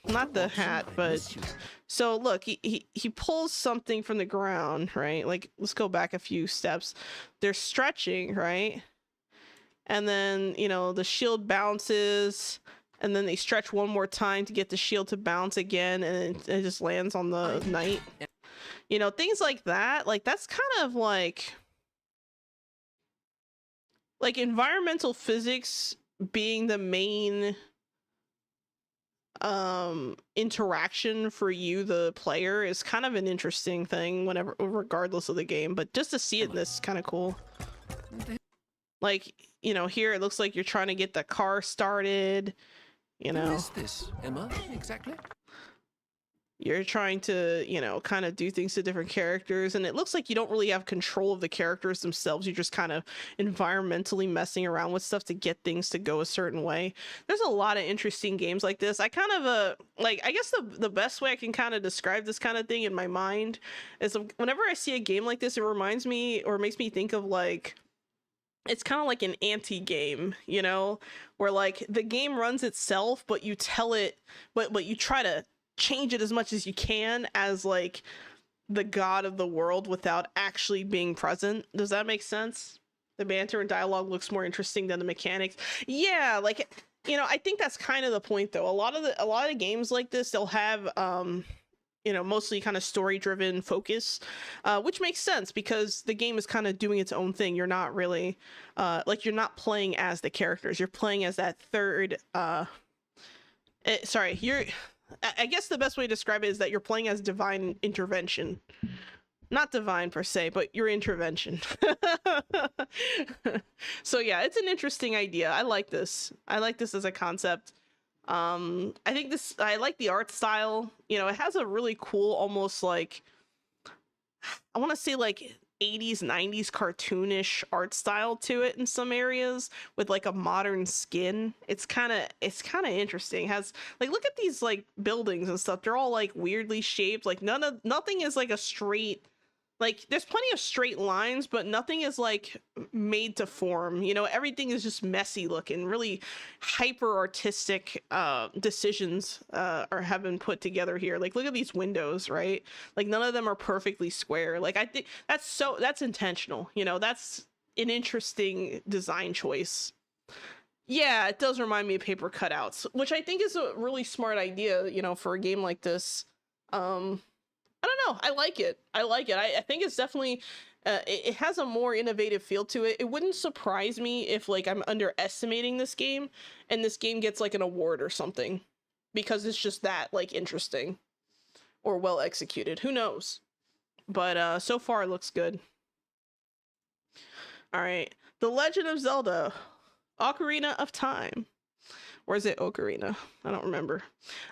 Not the hat, but so look, he pulls something from the ground, right? Like let's go back a few steps. They're stretching, right? And then, you know, the shield bounces. And then they stretch one more time to get the shield to bounce again, and it just lands on the knight. You know, things like that. Like, that's kind of like environmental physics being the main interaction for you, the player, is kind of an interesting thing whenever, regardless of the game. But just to see it in this is kind of cool. Like, you know, here it looks like you're trying to get the car started. You know, Who is this, Emma, exactly? You're trying to, you know, kind of do things to different characters, and it looks like you don't really have control of the characters themselves. You're just kind of environmentally messing around with stuff to get things to go a certain way. There's a lot of interesting games like this. I kind of like, I guess the best way I can kind of describe this kind of thing in my mind is whenever I see a game like this, it reminds me or makes me think of like, it's kind of like an anti-game, you know, where like the game runs itself, but you tell it, but you try to change it as much as you can as like the god of the world without actually being present. Does that make sense? The banter and dialogue looks more interesting than the mechanics. Yeah, like, you know, I think that's kind of the point though. A lot of games like this, they'll have you know, mostly kind of story-driven focus, which makes sense because the game is kind of doing its own thing. You're not really, like, you're not playing as the characters. You're playing as that third, I guess the best way to describe it is that you're playing as divine intervention. Not divine per se, but your intervention. So yeah, it's an interesting idea. I like this. I like this as a concept. I like the art style. You know, it has a really cool, almost like, I want to say like 80s 90s cartoonish art style to it in some areas with like a modern skin. It's kind of interesting. It has like, look at these like buildings and stuff. They're all like weirdly shaped. Like nothing is like a straight, like there's plenty of straight lines, but nothing is like made to form. You know, everything is just messy looking. Really hyper artistic decisions have been put together here. Like look at these windows, right? Like none of them are perfectly square. Like I think that's intentional. You know, that's an interesting design choice. Yeah, it does remind me of paper cutouts, which I think is a really smart idea, you know, for a game like this. I don't know. I like it. I think it's definitely, it has a more innovative feel to it. It wouldn't surprise me if like I'm underestimating this game and this game gets like an award or something because it's just that like interesting or well executed. Who knows? But so far it looks good. All right. The Legend of Zelda: Ocarina of Time. Or is it Ocarina? I don't remember.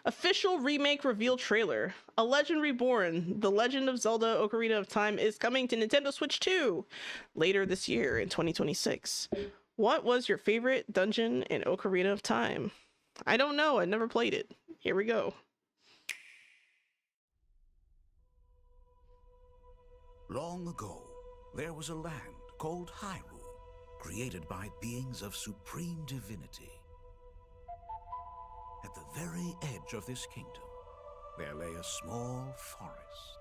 Official remake reveal trailer. A Legend Reborn, The Legend of Zelda: Ocarina of Time is coming to Nintendo Switch 2 later this year in 2026. What was your favorite dungeon in Ocarina of Time? I don't know. I never played it. Here we go. Long ago, there was a land called Hyrule, created by beings of supreme divinity. At the very edge of this kingdom, there lay a small forest.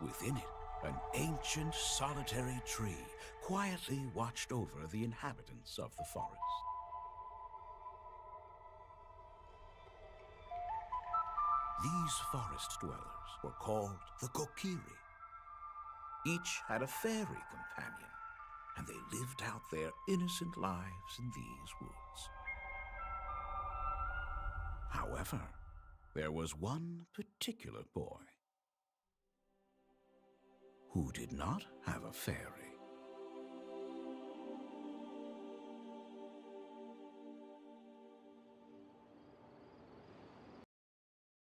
Within it, an ancient solitary tree quietly watched over the inhabitants of the forest. These forest dwellers were called the Kokiri. Each had a fairy companion, and they lived out their innocent lives in these woods. However, there was one particular boy who did not have a fairy.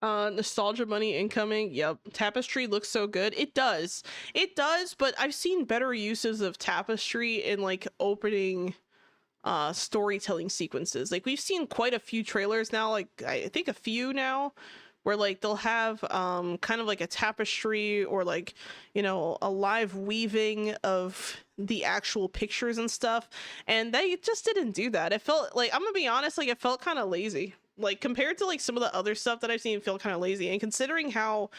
Nostalgia money incoming. Yep. Tapestry looks so good. It does, but I've seen better uses of Tapestry in like opening storytelling sequences. Like we've seen quite a few trailers now, like I think a few now, where like they'll have kind of like a tapestry or like, you know, a live weaving of the actual pictures and stuff, and they just didn't do that. It felt like, I'm gonna be honest, like it felt kind of lazy, like compared to like some of the other stuff that I've seen. It felt kind of lazy, and considering how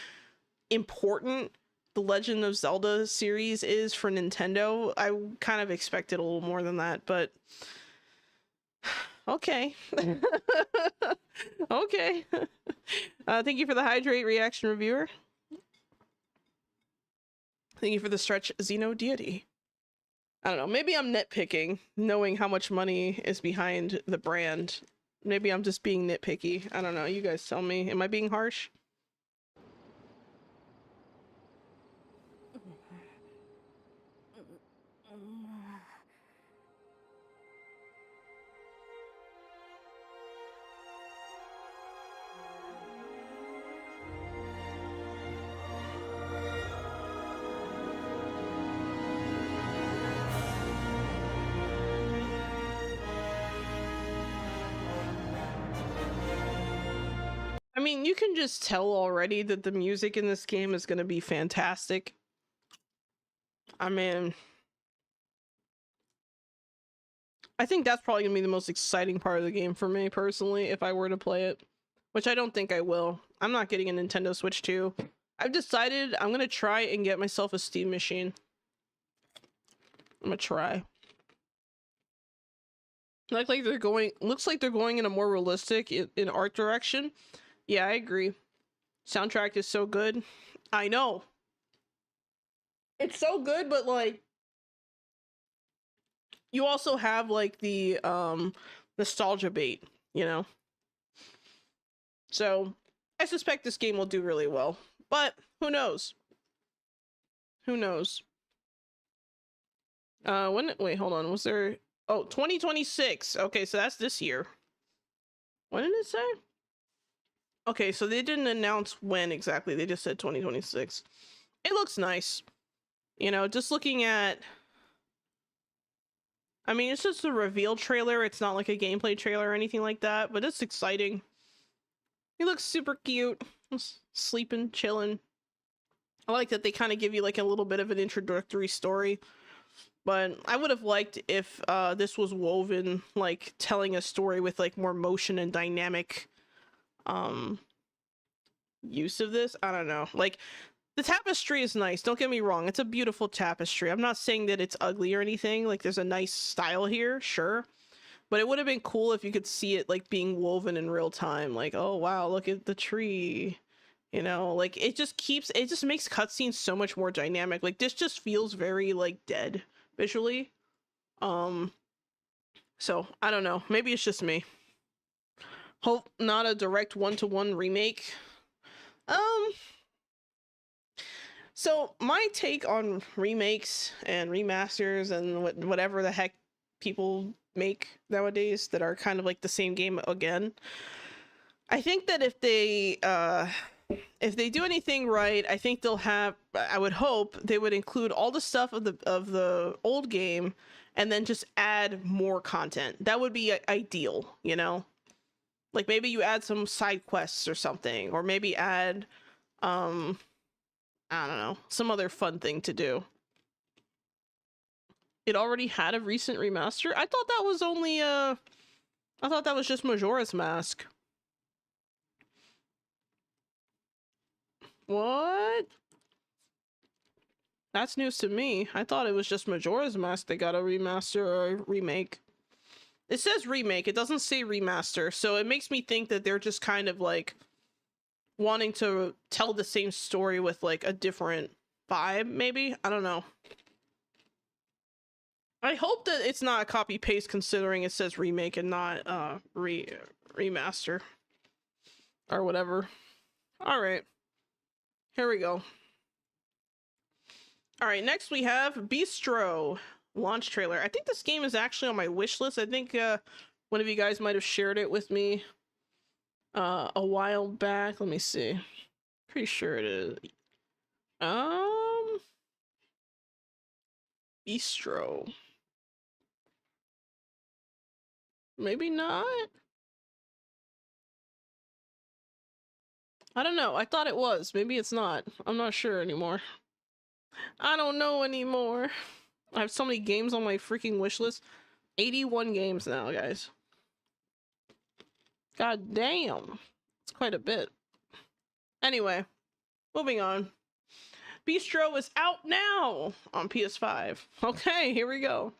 important the Legend of Zelda series is for Nintendo, I kind of expected a little more than that, but okay. Okay. Thank you for the hydrate reaction, reviewer. Thank you for the stretch, Xeno Deity. I don't know, maybe I'm nitpicking knowing how much money is behind the brand. Maybe I'm just being nitpicky. I don't know, you guys tell me. Am I being harsh? I mean, you can just tell already that the music in this game is going to be fantastic. I mean, I think that's probably going to be the most exciting part of the game for me personally, if I were to play it, which I don't think I will. I'm not getting a Nintendo Switch 2. I've decided I'm going to try and get myself a Steam machine. I'm going to try. Looks like they're going in a more realistic in art direction. Yeah, I agree. Soundtrack is so good. I know. It's so good, but like you also have like the nostalgia bait, you know? So I suspect this game will do really well, but who knows? Who knows? Wait, hold on. Was there, oh, 2026. Okay, so that's this year. What did it say? Okay, so they didn't announce when exactly. They just said 2026. It looks nice. You know, just looking at, I mean, it's just a reveal trailer. It's not like a gameplay trailer or anything like that, but it's exciting. He looks super cute. Just sleeping, chilling. I like that they kind of give you like a little bit of an introductory story. But I would have liked if this was woven, like telling a story with like more motion and dynamic use of this. I don't know. Like the tapestry is nice. Don't get me wrong. It's a beautiful tapestry. I'm not saying that it's ugly or anything. Like there's a nice style here, sure. But it would have been cool if you could see it like being woven in real time. Like, oh wow, look at the tree. You know, like it just makes cutscenes so much more dynamic. Like this just feels very like dead visually. So I don't know. Maybe it's just me. Hope not a direct one-to-one remake. So my take on remakes and remasters and whatever the heck people make nowadays that are kind of like the same game again. I think that if they do anything right, I think they'll have, I would hope they would include all the stuff of the old game and then just add more content. That would be ideal, you know? Like maybe you add some side quests or something, or maybe add I don't know, some other fun thing to do. It already had a recent remaster? I thought that was only I thought that was just Majora's Mask. What? That's news to me. I thought it was just Majora's Mask that got a remaster or a remake. It says remake, it doesn't say remaster, so it makes me think that they're just kind of like wanting to tell the same story with like a different vibe, maybe? I don't know. I hope that it's not a copy paste considering it says remake and not remaster or whatever. All right, here we go. All right, next we have Bistro launch trailer. I think this game is actually on my wish list. I think one of you guys might have shared it with me a while back. Let me see. Pretty sure it is. Bistro. Maybe not. I don't know. I thought it was. Maybe it's not. I'm not sure anymore. I don't know anymore. I have so many games on my freaking wish list. 81 games now, guys. God damn. It's quite a bit. Anyway, moving on. Bistro is out now on PS5. Okay, here we go.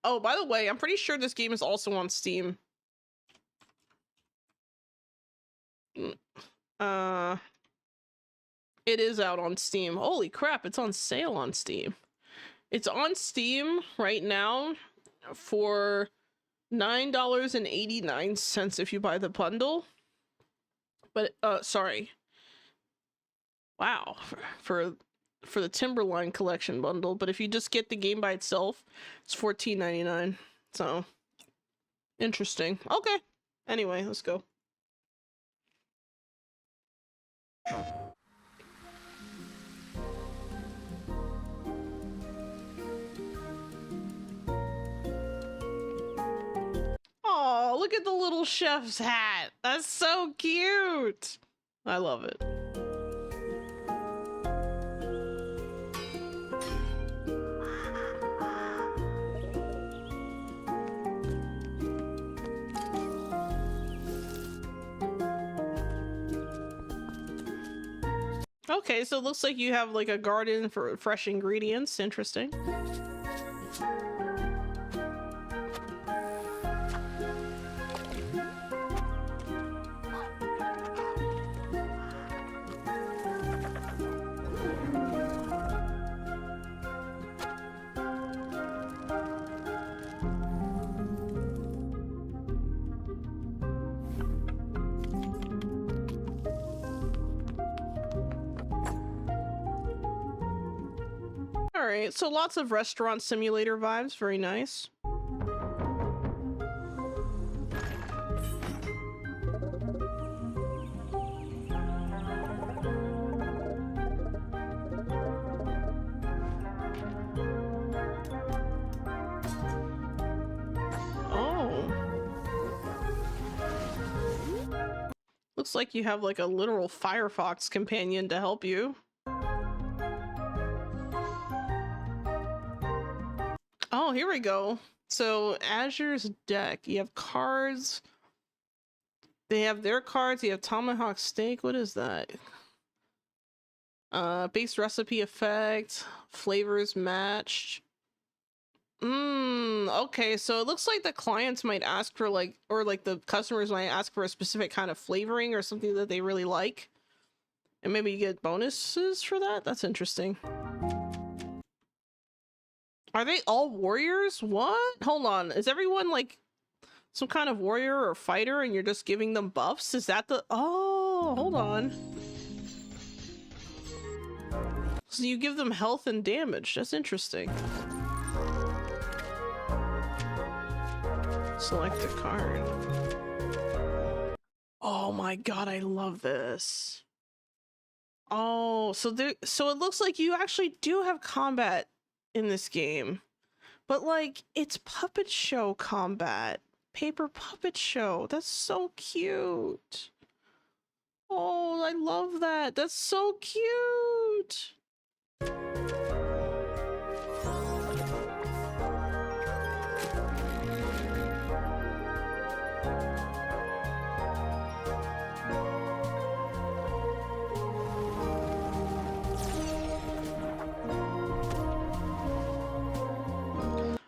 Oh, by the way, I'm pretty sure this game is also on Steam. It is out on Steam. Holy crap, it's on sale on Steam. It's on Steam right now for $9.89 if you buy the bundle. But sorry. Wow, for the Timberline collection bundle, but if you just get the game by itself, it's $14.99. So interesting. Okay. Anyway, let's go. Oh, look at the little chef's hat. That's so cute. I love it. Okay, so it looks like you have like a garden for fresh ingredients. Interesting. Alright, so lots of restaurant simulator vibes, very nice. Oh. Looks like you have like a literal Firefox companion to help you. Oh, here we go. So Azure's deck, you have cards. They have their cards. You have tomahawk steak. What is that? Base recipe effect, flavors matched. Okay, so it looks like the clients might ask for like, or like the customers might ask for a specific kind of flavoring or something that they really like. And maybe you get bonuses for that? That's interesting. Are they all warriors? What? Hold on. Is everyone like some kind of warrior or fighter and you're just giving them buffs? Is that the... Oh, hold on. So you give them health and damage. That's interesting. Select a card. Oh my god, I love this. Oh, so it looks like you actually do have combat in this game, but like it's puppet show combat, paper puppet show. That's so cute. Oh, I love that. That's so cute.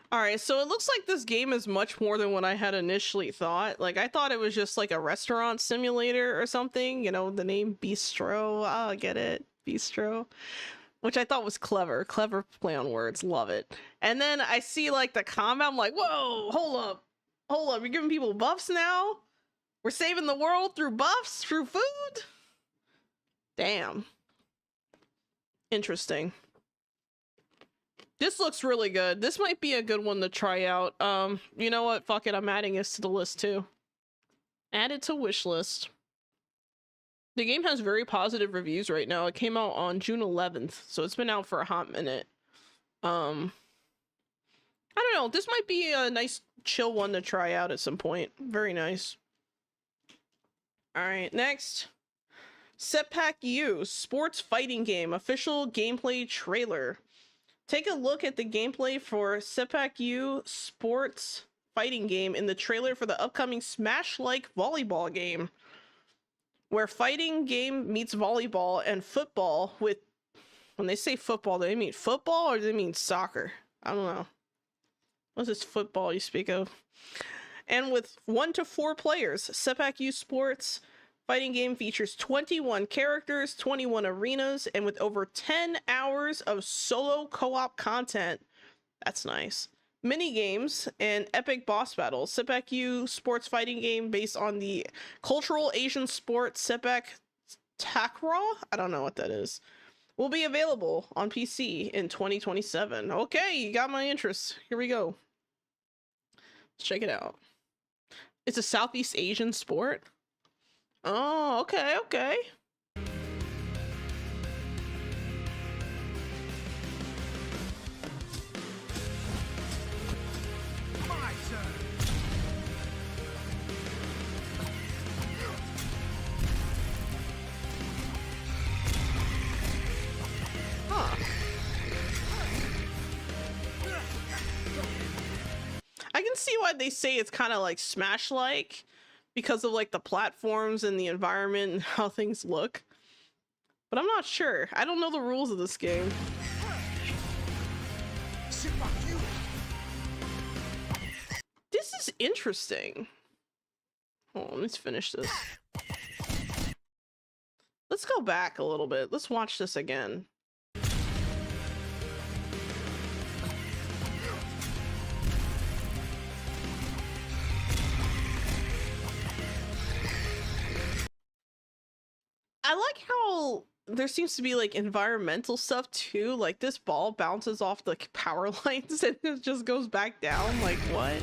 Alright, so it looks like this game is much more than what I had initially thought. Like, I thought it was just like a restaurant simulator or something. You know, the name Bistro. Oh, I get it. Bistro. Which I thought was clever. Clever play on words. Love it. And then I see like the combat. I'm like, whoa, hold up. Hold up. You're giving people buffs now? We're saving the world through buffs? Through food? Damn. Interesting. This looks really good. This might be a good one to try out. You know what? Fuck it. I'm adding this to the list too. Add it to wish list. The game has very positive reviews right now. It came out on June 11th, so it's been out for a hot minute. I I don't know. This might be a nice chill one to try out at some point. Very nice. All right, next. Setback U, sports fighting game, official gameplay trailer. Take a look at the gameplay for Setback U sports fighting game in the trailer for the upcoming Smash-like volleyball game, where fighting game meets volleyball and football with, when they say football, do they mean football or do they mean soccer? I don't know. What's this football you speak of? And with 1 to 4 players, Setback U sports fighting game features 21 characters, 21 arenas, and with over 10 hours of solo co-op content. That's nice. Mini games and epic boss battles. Setback U sports fighting game based on the cultural Asian sport Setback Takraw? I don't know what that is. Will be available on PC in 2027. Okay, you got my interest. Here we go. Let's check it out. It's a Southeast Asian sport. Oh, okay, okay. My turn. Huh. I can see why they say it's kind of like Smash-like, because of like the platforms and the environment and how things look. But I'm not sure. I don't know the rules of this game. This is interesting. Hold on, let's finish this. Let's go back a little bit. Let's watch this again. I like how there seems to be like environmental stuff too. Like this ball bounces off the power lines and it just goes back down. Like what?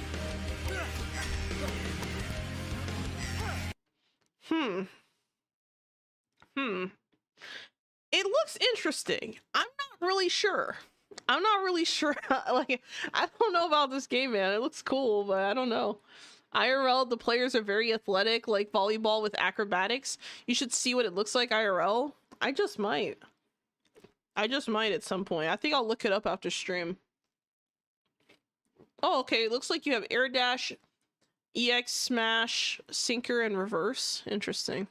It looks interesting. I'm not really sure. Like, I don't know about this game, man. It looks cool, but I don't know. IRL, the players are very athletic, like volleyball with acrobatics. You should see what it looks like IRL. I just might at some point. I think I'll look it up after stream. Oh, okay. It looks like you have air dash, EX, smash, sinker, and reverse. Interesting.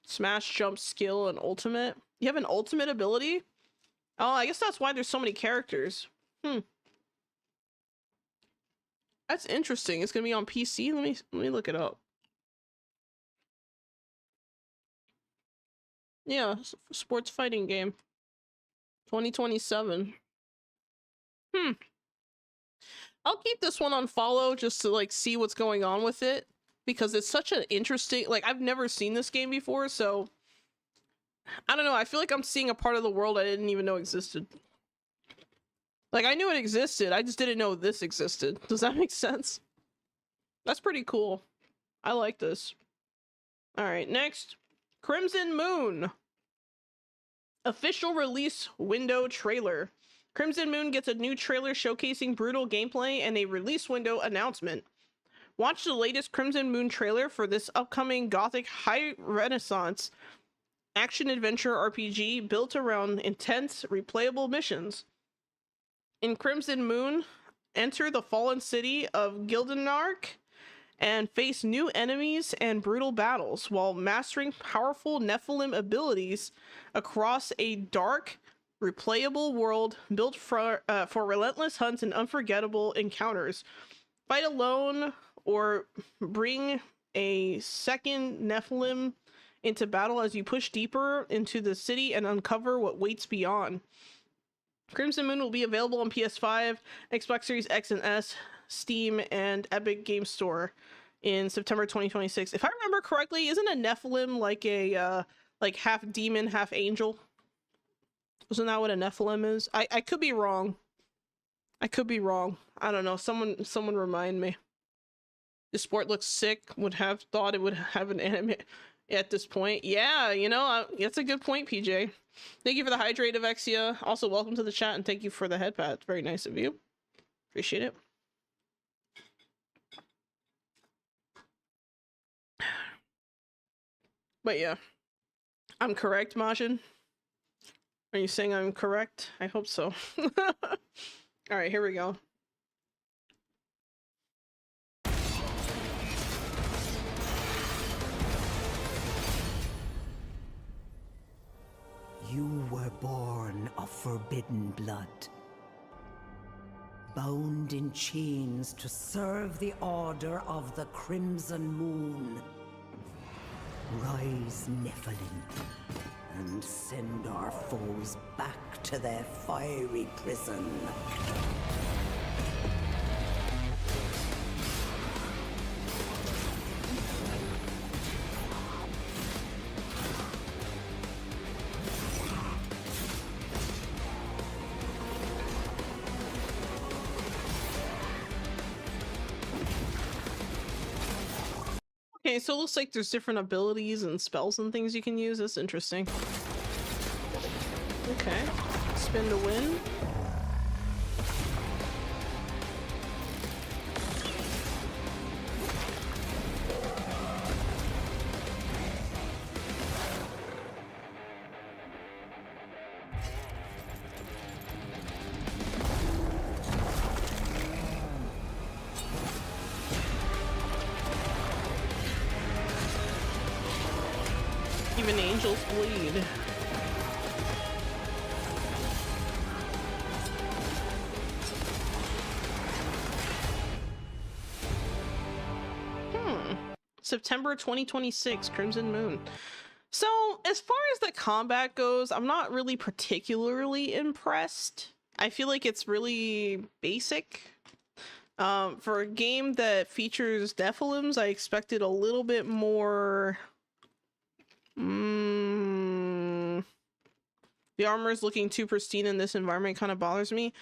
Smash, jump, skill, and ultimate. You have an ultimate ability? Oh, I guess that's why there's so many characters. That's interesting. It's gonna be on PC. Let me look it up. Yeah, sports fighting game. 2027. I'll keep this one on follow just to like see what's going on with it, because it's such an interesting, like I've never seen this game before, so I don't know. I feel like I'm seeing a part of the world I didn't even know existed. Like, I knew it existed, I just didn't know this existed. Does that make sense? That's pretty cool. I like this. Alright, next. Crimson Moon. Official release window trailer. Crimson Moon gets a new trailer showcasing brutal gameplay and a release window announcement. Watch the latest Crimson Moon trailer for this upcoming gothic high renaissance action-adventure RPG built around intense, replayable missions. In Crimson Moon, enter the fallen city of Gildenark and face new enemies and brutal battles while mastering powerful Nephilim abilities across a dark, replayable world built for relentless hunts and unforgettable encounters. Fight alone or bring a second Nephilim into battle as you push deeper into the city and uncover what waits beyond. Crimson Moon will be available on PS5, Xbox Series X and S, Steam, and Epic Game Store in September 2026. If I remember correctly, isn't a Nephilim like a like half demon, half angel? Isn't that what a Nephilim is? I could be wrong. I could be wrong. I don't know. Someone remind me. This sport looks sick. Would have thought it would have an anime at this point. Yeah, you know, that's a good point, PJ. Thank you for the hydrate, Avexia. Also, welcome to the chat, and thank you for the headpat. Very nice of you. Appreciate it. But yeah, I'm correct, Majin. Are you saying I'm correct? I hope so. All right, here we go. You were born of forbidden blood, bound in chains to serve the Order of the Crimson Moon. Rise, Nephilim, and send our foes back to their fiery prison. Okay, so it looks like there's different abilities and spells and things you can use. That's interesting. Okay. Spin to win. Even angels bleed. September 2026, Crimson Moon. So, as far as the combat goes, I'm not really particularly impressed. I feel like it's really basic. For a game that features Nephilims, I expected a little bit more. The armor is looking too pristine in this environment kind of bothers me.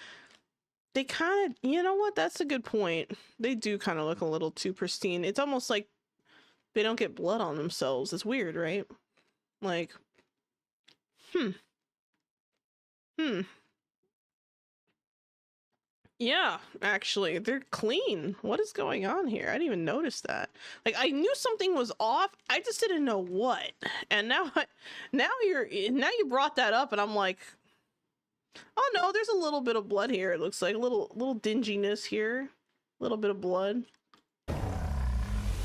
They kind of, you know what? That's a good point. They do kind of look a little too pristine. It's almost like they don't get blood on themselves. It's weird, right? Like, Yeah, actually, they're clean. What is going on here? I didn't even notice that. Like, I knew something was off. I just didn't know what. And now you brought that up, and I'm like, oh no, there's a little bit of blood here. It looks like a little dinginess here, a little bit of blood.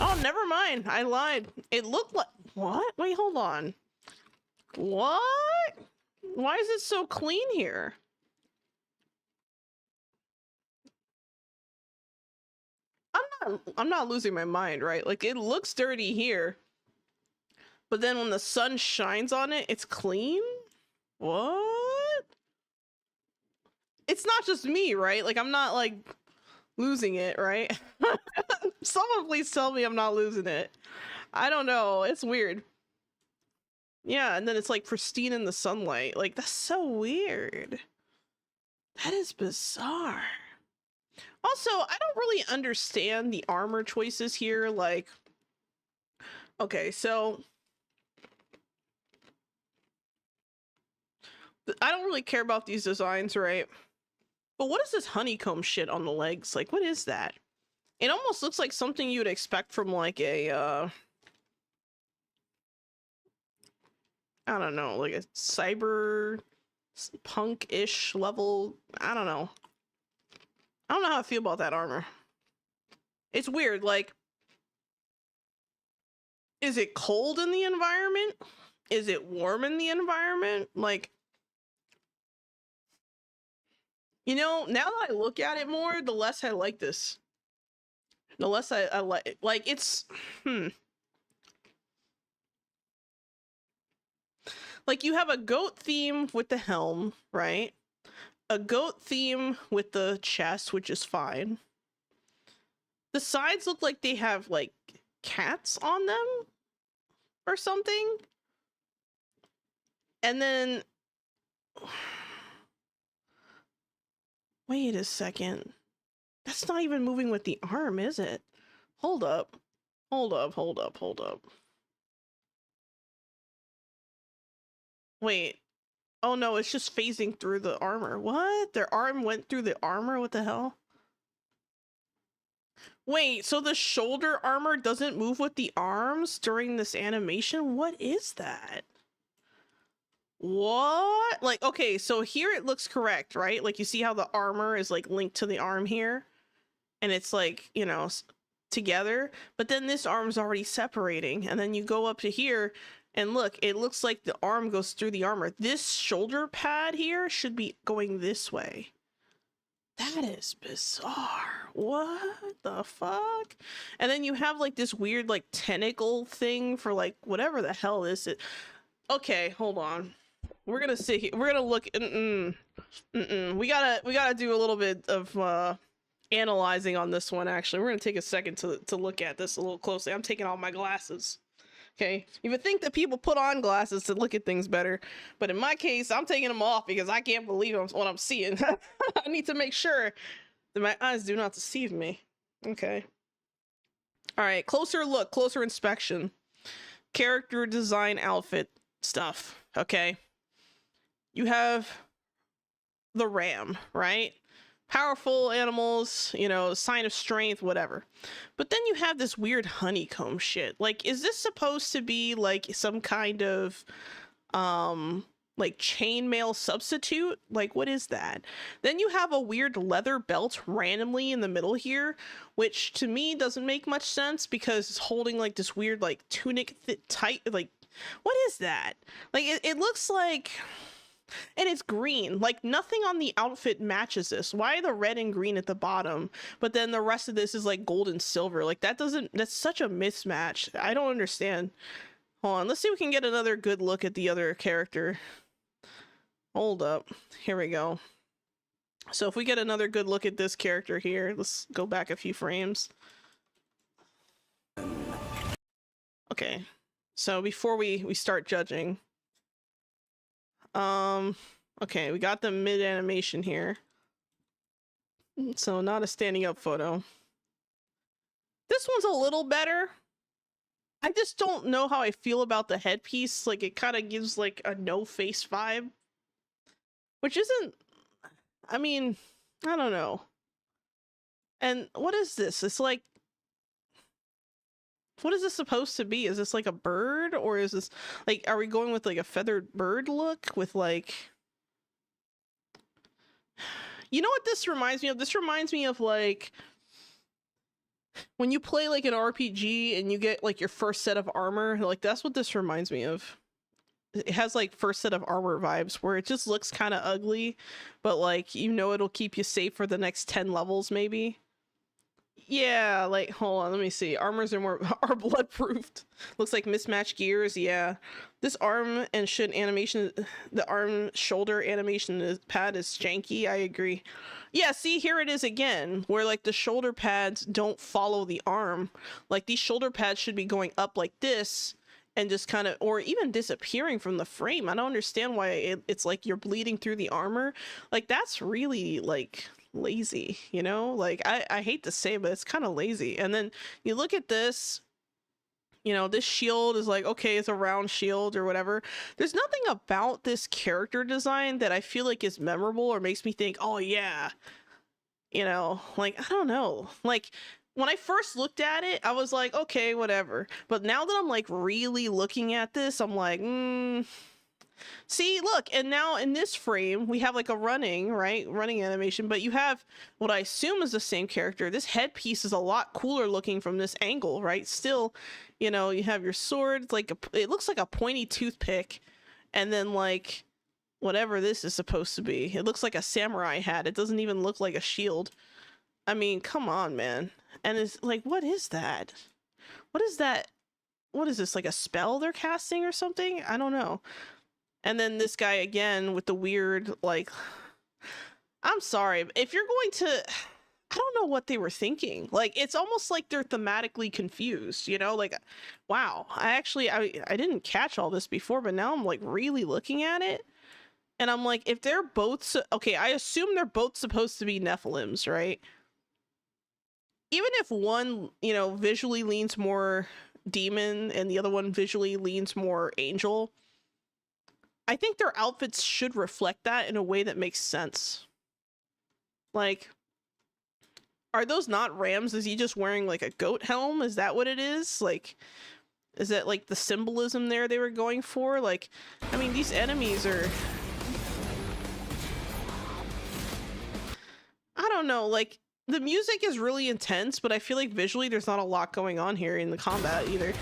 Oh, never mind. I lied. It looked like what? Wait, hold on. What? Why is it so clean here? I'm not losing my mind, right? Like, it looks dirty here, but then when the sun shines on it, it's clean? What? It's not just me, right? Like, I'm not like losing it, right? Someone please tell me I'm not losing it. I don't know. It's weird. Yeah, and then it's like pristine in the sunlight. Like, that's so weird. That is bizarre. Also, I don't really understand the armor choices here. Like, okay, so I don't really care about these designs, right? But what is this honeycomb shit on the legs? Like, what is that? It almost looks like something you would expect from like a, I don't know, like a cyber punk-ish level. I don't know. I don't know how I feel about that armor. It's weird, like, is it cold in the environment? Is it warm in the environment? Like, you know, now that I look at it more, the less I like this. The less I like it's, Like, you have a goat theme with the helm, right? A goat theme with the chest, which is fine. The sides look like they have, like, cats on them or something. And then... Wait a second. That's not even moving with the arm, is it? Hold up. Hold up, hold up, hold up. Wait. Oh no, it's just phasing through the armor. What? Their arm went through the armor? What the hell? Wait, so the shoulder armor doesn't move with the arms during this animation? What is that? What? Like, okay, so here it looks correct, right? Like, you see how the armor is like linked to the arm here? And it's like, you know, together. But then this arm's already separating. And then you go up to here and look, it looks like the arm goes through the armor. This shoulder pad here should be going this way. That is bizarre. What the fuck? And then you have like this weird like tentacle thing for like whatever the hell is it. Okay, hold on. We're gonna sit here. We're gonna look. We gotta do a little bit of analyzing on this one. Actually, we're gonna take a second to look at this a little closely. I'm taking off my glasses. Okay, you would think that people put on glasses to look at things better, but in my case, I'm taking them off because I can't believe what I'm seeing. I need to make sure that my eyes do not deceive me. Okay. All right, closer look, closer inspection. Character design, outfit stuff. Okay. You have the ram, right? Powerful animals, you know, sign of strength, whatever. But then you have this weird honeycomb shit. Like, is this supposed to be like some kind of like chainmail substitute? Like, what is that? Then you have a weird leather belt randomly in the middle here, which to me doesn't make much sense because it's holding like this weird like tunic tight. Like, what is that? Like, it looks like... And it's green. Like, nothing on the outfit matches this. Why are the red and green at the bottom, but then the rest of this is like gold and silver? Like, that's such a mismatch. I don't understand. Hold on, let's see if we can get another good look at the other character. Hold up, here we go. So if we get another good look at this character here, let's go back a few frames. Okay, so before we start judging, okay, we got the mid animation here. So not a standing up photo. This one's a little better. I just don't know how I feel about the headpiece. Like, it kind of gives like a no face vibe, which isn't, I mean, I don't know. And what is this? It's like, what is this supposed to be? Is this like a bird, or is this like, are we going with like a feathered bird look with like, you know what this reminds me of? This reminds me of like when you play like an RPG and you get like your first set of armor. Like, that's what this reminds me of. It has like first set of armor vibes where it just looks kind of ugly, but like, you know, it'll keep you safe for the next 10 levels maybe. Yeah, like, hold on, let me see. Armors are blood-proofed. Looks like mismatched gears, yeah. This arm and animation, the arm shoulder animation pad is janky, I agree. Yeah, see, here it is again, where like the shoulder pads don't follow the arm. Like, these shoulder pads should be going up like this, and just kind of, or even disappearing from the frame. I don't understand why it's like you're bleeding through the armor. Like, that's really like lazy, you know? Like, I hate to say, but it's kind of lazy. And then you look at this, you know, this shield is like, okay, it's a round shield or whatever. There's nothing about this character design that I feel like is memorable or makes me think, oh yeah, you know, like, I don't know. Like, when I first looked at it, I was like, okay, whatever. But now that I'm like really looking at this, I'm like, see, look, and now in this frame, we have like a running animation, but you have what I assume is the same character. This headpiece is a lot cooler looking from this angle, right? Still, you know, you have your sword, it's like it looks like a pointy toothpick, and then like whatever this is supposed to be. It looks like a samurai hat. It doesn't even look like a shield. I mean, come on, man. And it's like, what is that? What is that? What is this, like a spell they're casting or something? I don't know. And then this guy again with the weird, like, I'm sorry, if you're going to, I don't know what they were thinking. Like, it's almost like they're thematically confused, you know? Like, wow, I didn't catch all this before, but now I'm like really looking at it. And I'm like, if they're both, okay, I assume they're both supposed to be Nephilims, right? Even if one, you know, visually leans more demon and the other one visually leans more angel, I think their outfits should reflect that in a way that makes sense. Like, Are those not rams? Is he just wearing like a goat helm? Is that what it is? Like, is that like the symbolism there they were going for? Like, I mean, these enemies are... I don't know, like, the music is really intense, but I feel like visually there's not a lot going on here in the combat either.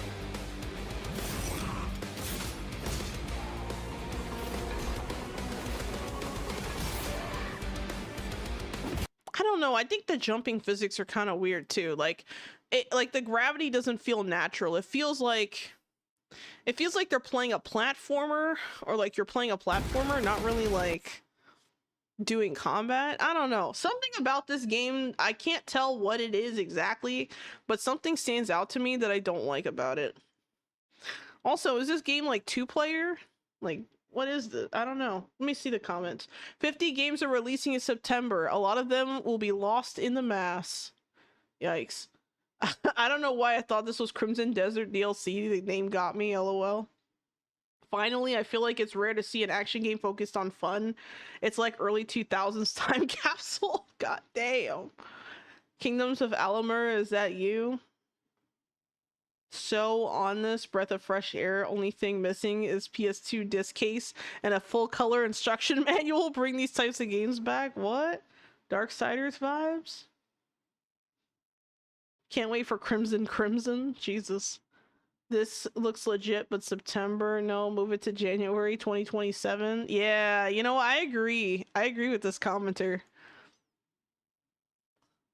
I don't know, I think the jumping physics are kind of weird too. Like, like the gravity doesn't feel natural. It feels like they're playing a platformer, or like you're playing a platformer, not really like doing combat. I don't know, something about this game, I can't tell what it is exactly, but something stands out to me that I don't like about it. Also, is this game like 2-player? Like, what is this? I don't know. Let me see the comments. 50 games are releasing in September. A lot of them will be lost in the mass. Yikes. I don't know why I thought this was Crimson Desert DLC. The name got me, lol. Finally, I feel like it's rare to see an action game focused on fun. It's like early 2000s time capsule. God damn. Kingdoms of Alamur, is that you? So on this breath of fresh air, only thing missing is PS2 disc case and a full color instruction manual. Bring these types of games back. What? Darksiders vibes? Can't wait for Crimson. Jesus. This looks legit, but September, no, move it to January 2027. Yeah, you know, I agree. I agree with this commenter.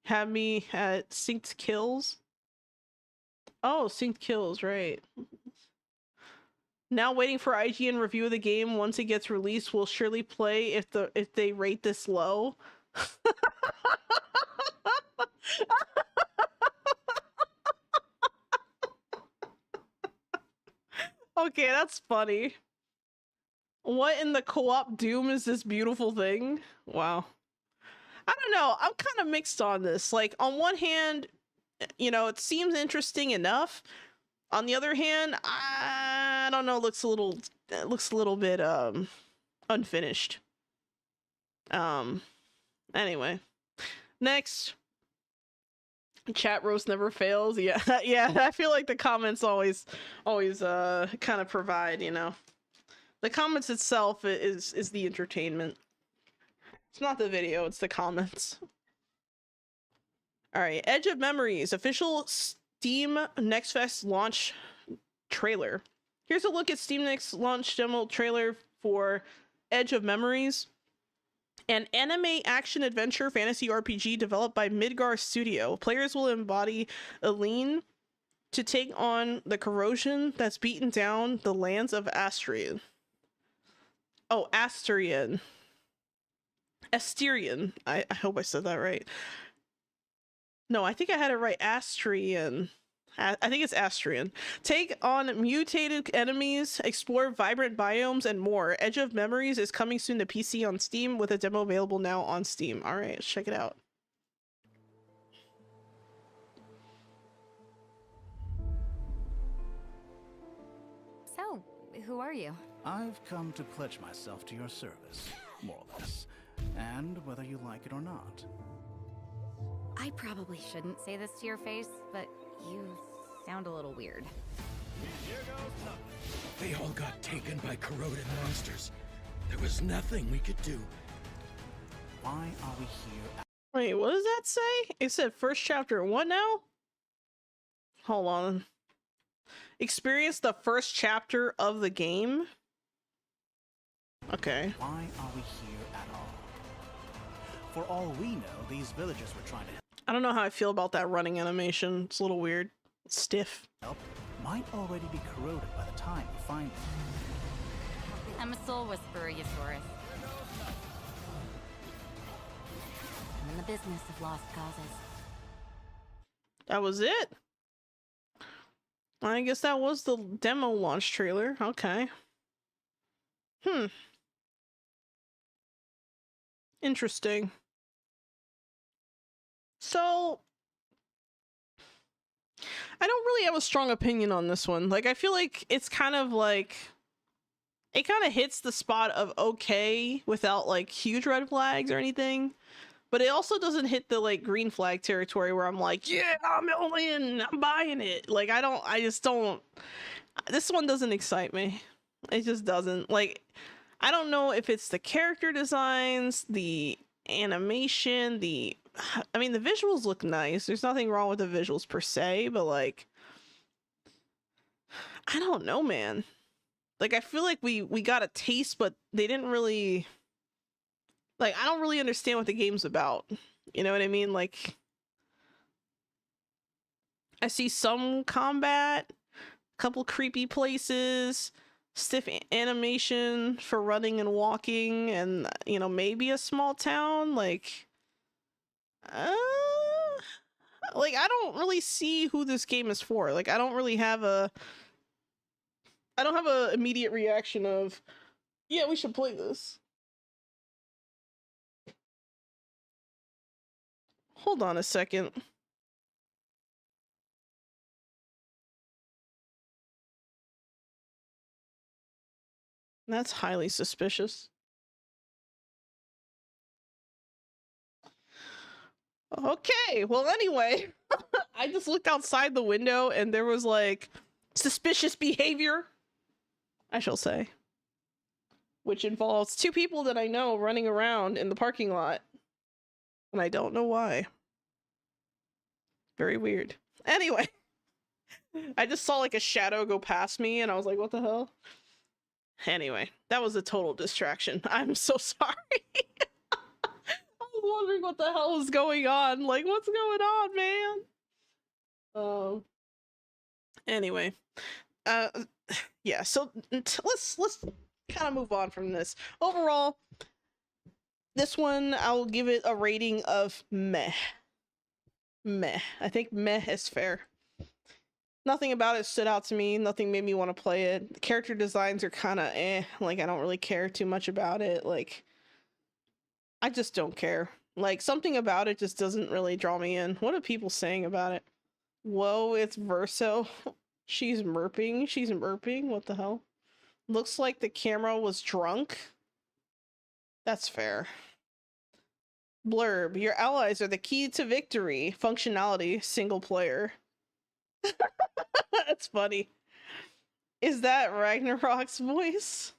Have me at synced kills. Oh, synced kills, right. Now waiting for IGN review of the game. Once it gets released, we'll surely play if they rate this low. Okay, that's funny. What in the co-op Doom is this beautiful thing? Wow. I don't know. I'm kind of mixed on this. Like, on one hand, you know, it seems interesting enough. On the other hand, I don't know, it looks a little bit unfinished. Anyway. Next. Chat roast never fails. Yeah. Yeah, I feel like the comments always kind of provide, you know. The comments itself is the entertainment. It's not the video, it's the comments. All right, Edge of Memories, official Steam Next Fest launch trailer. Here's a look at Steam Next launch demo trailer for Edge of Memories, an anime action adventure fantasy RPG developed by Midgar Studio. Players will embody Eileen to take on the corrosion that's beaten down the lands of Asterion. Oh, Asterion. Asterion. I hope I said that right. No, I think I had it right. Asterion. I think it's Asterion. Take on mutated enemies, explore vibrant biomes, and more. Edge of Memories is coming soon to PC on Steam, with a demo available now on Steam. All right, let's check it out. So, who are you? I've come to pledge myself to your service, more or less, and whether you like it or not. I probably shouldn't say this to your face, but you sound a little weird. They all got taken by corroded monsters. There was nothing we could do. Why are we here? Wait, what does that say? It said first chapter. What now? Hold on. Experience the first chapter of the game? Okay. Why are we here at all? For all we know, these villagers were trying to I don't know how I feel about that running animation. It's a little weird. It's stiff. help. Might already be corroded by the time we find them. I'm a soul whisperer, Eusaurus. I'm in the business of lost causes. That was it? I guess that was the demo launch trailer. Okay. Interesting. So, I don't really have a strong opinion on this one. Like, I feel like it's kind of like, it kind of hits the spot of okay without like huge red flags or anything. but it also doesn't hit the like green flag territory where I'm like, yeah, I'm all in, I'm buying it. Like I just don't. This one doesn't excite me. It just doesn't. Like, I don't know if it's the character designs, the animation, I mean, the visuals look nice. There's nothing wrong with the visuals per se, but like, I don't know, man. Like, I feel like we got a taste, but they didn't really, like, I don't really understand what the game's about. You know what I mean? Like, I see some combat, a couple creepy places, stiff animation for running and walking, and, you know, maybe a small town. Like, I don't really see who this game is for. Like, I don't have a immediate reaction of, yeah, we should play this. Hold on a second. That's highly suspicious. Okay, well, anyway, I just looked outside the window and there was like suspicious behavior, I shall say, which involves two people that I know running around in the parking lot, and I don't know why. Very weird. Anyway, I just saw like a shadow go past me and I was like, what the hell? Anyway, that was a total distraction. I'm so sorry. I was wondering what the hell was going on. Like, what's going on, man? Anyway, yeah, so let's kind of move on from this. Overall, this one, I'll give it a rating of meh. Meh. I think meh is fair. Nothing about it stood out to me. Nothing made me want to play it. The character designs are kind of eh. Like, I don't really care too much about it. Like, I just don't care. Like, something about it just doesn't really draw me in. What are people saying about it? Whoa, it's Verso. She's merping. She's merping. What the hell? Looks like the camera was drunk. That's fair. Blurb. Your allies are the key to victory. Functionality. Single player. That's funny. Is that Ragnarok's voice?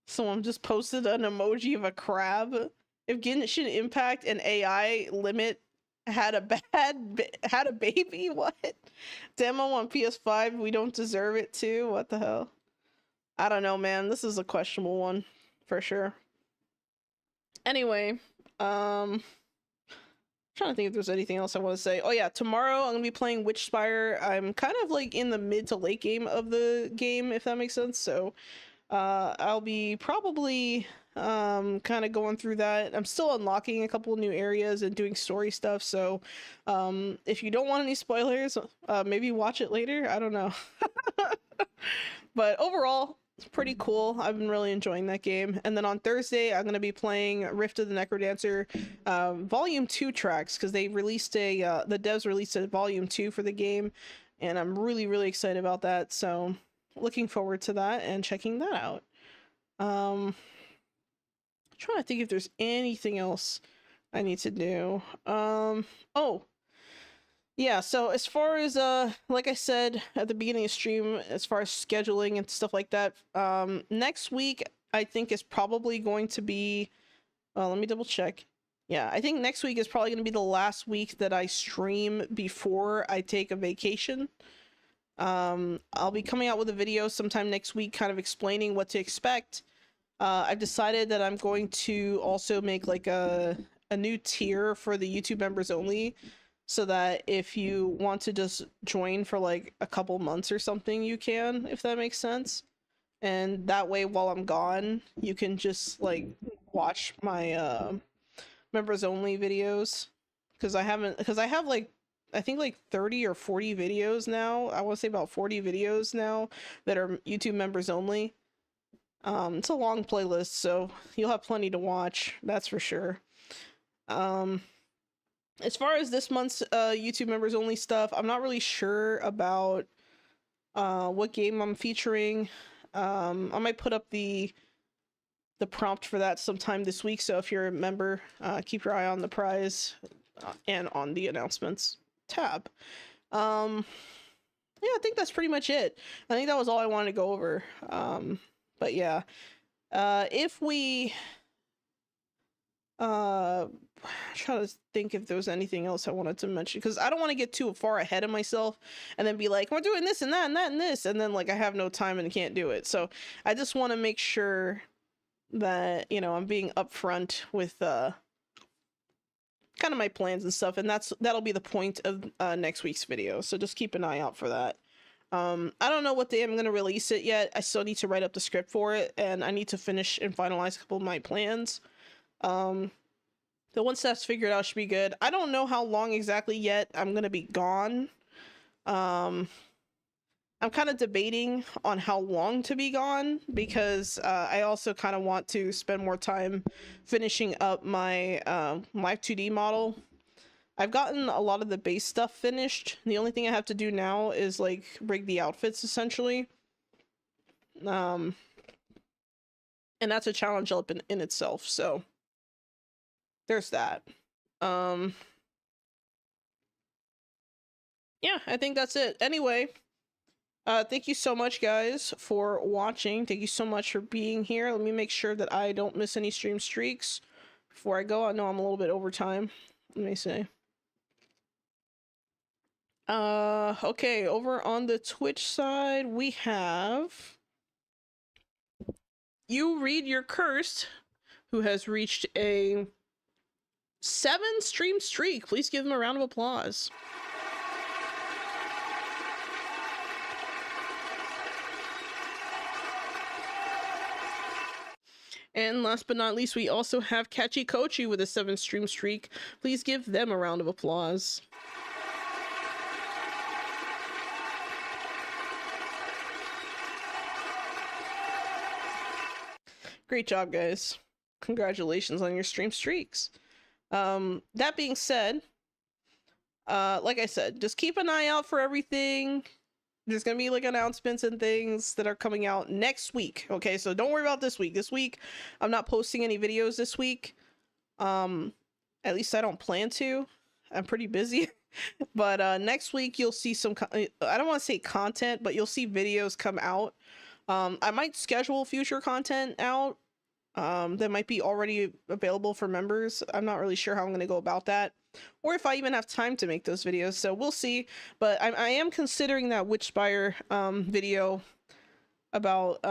Someone just posted an emoji of a crab. If Genshin Impact and AI limit had a baby, what? Demo on PS5, we don't deserve it too? What the hell? I don't know, man. This is a questionable one for sure. Anyway, trying to think if there's anything else I want to say. Oh yeah, tomorrow I'm gonna be playing Witchspire. I'm kind of like in the mid to late game of the game, if that makes sense. So I'll be probably kind of going through that. I'm still unlocking a couple new areas and doing story stuff, so if you don't want any spoilers, maybe watch it later. I don't know. But overall, it's pretty cool. I've been really enjoying that game. And then on Thursday, I'm going to be playing Rift of the Necrodancer Volume 2 tracks, because they released the devs released a Volume 2 for the game, and I'm really, really excited about that. So looking forward to that and checking that out. Trying to think if there's anything else I need to do. Oh, yeah, so as far as like I said at the beginning of stream, as far as scheduling and stuff like that, next week I think is probably going to be, let me double check. Yeah, I think next week is probably going to be the last week that I stream before I take a vacation. I'll be coming out with a video sometime next week kind of explaining what to expect. I've decided that I'm going to also make like a new tier for the YouTube members only, so that if you want to just join for like a couple months or something, you can, if that makes sense. And that way, while I'm gone, you can just like watch my members only videos, because I have like, I think like 30 or 40 videos now. I want to say about 40 videos now that are YouTube members only. It's a long playlist, so you'll have plenty to watch, that's for sure. As far as this month's YouTube members only stuff, I'm not really sure about what game I'm featuring. I might put up the the prompt for that sometime this week. So if you're a member, keep your eye on the prize and on the announcements tab. Yeah, I think that's pretty much it. I think that was all I wanted to go over. But yeah, if we try to think if there was anything else I wanted to mention, because I don't want to get too far ahead of myself and then be like, we're doing this and that and that and this, and then like I have no time and can't do it. So I just want to make sure that, you know, I'm being upfront with kind of my plans and stuff, and that'll be the point of next week's video. So just keep an eye out for that. I don't know what day I'm going to release it yet. I still need to write up the script for it, and I need to finish and finalize a couple of my plans. So once that's figured out, should be good. I don't know how long exactly yet I'm going to be gone. I'm kind of debating on how long to be gone, because I also kind of want to spend more time finishing up my Live 2D model. I've gotten a lot of the base stuff finished. The only thing I have to do now is like rig the outfits essentially. And that's a challenge up in itself, so there's that. Yeah, I think that's it. Anyway, thank you so much guys for watching. Thank you so much for being here. Let me make sure that I don't miss any stream streaks before I go. I know I'm a little bit over time. Let me see. Okay, over on the Twitch side, we have You Read Your Cursed, who has reached a 7 stream streak. Please give him a round of applause. And last but not least, we also have Catchy Kochi with a 7 stream streak. Please give them a round of applause. Great job, guys. Congratulations on your stream streaks. That being said, like I said, just keep an eye out for everything. There's gonna be like announcements and things that are coming out next week. Okay, so don't worry about this week. This week, I'm not posting any videos this week. At least I don't plan to. I'm pretty busy. But next week you'll see some, I don't want to say content, but you'll see videos come out. I might schedule future content out that might be already available for members. I'm not really sure how I'm going to go about that, or if I even have time to make those videos, so we'll see. But I am considering that Witchspire video about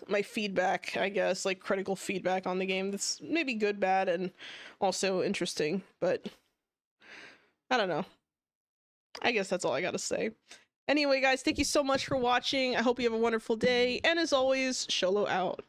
my feedback, I guess, like critical feedback on the game. That's maybe good, bad, and also interesting, but I don't know. I guess that's all I gotta say. Anyway, guys, thank you so much for watching. I hope you have a wonderful day, and as always, Xolo out.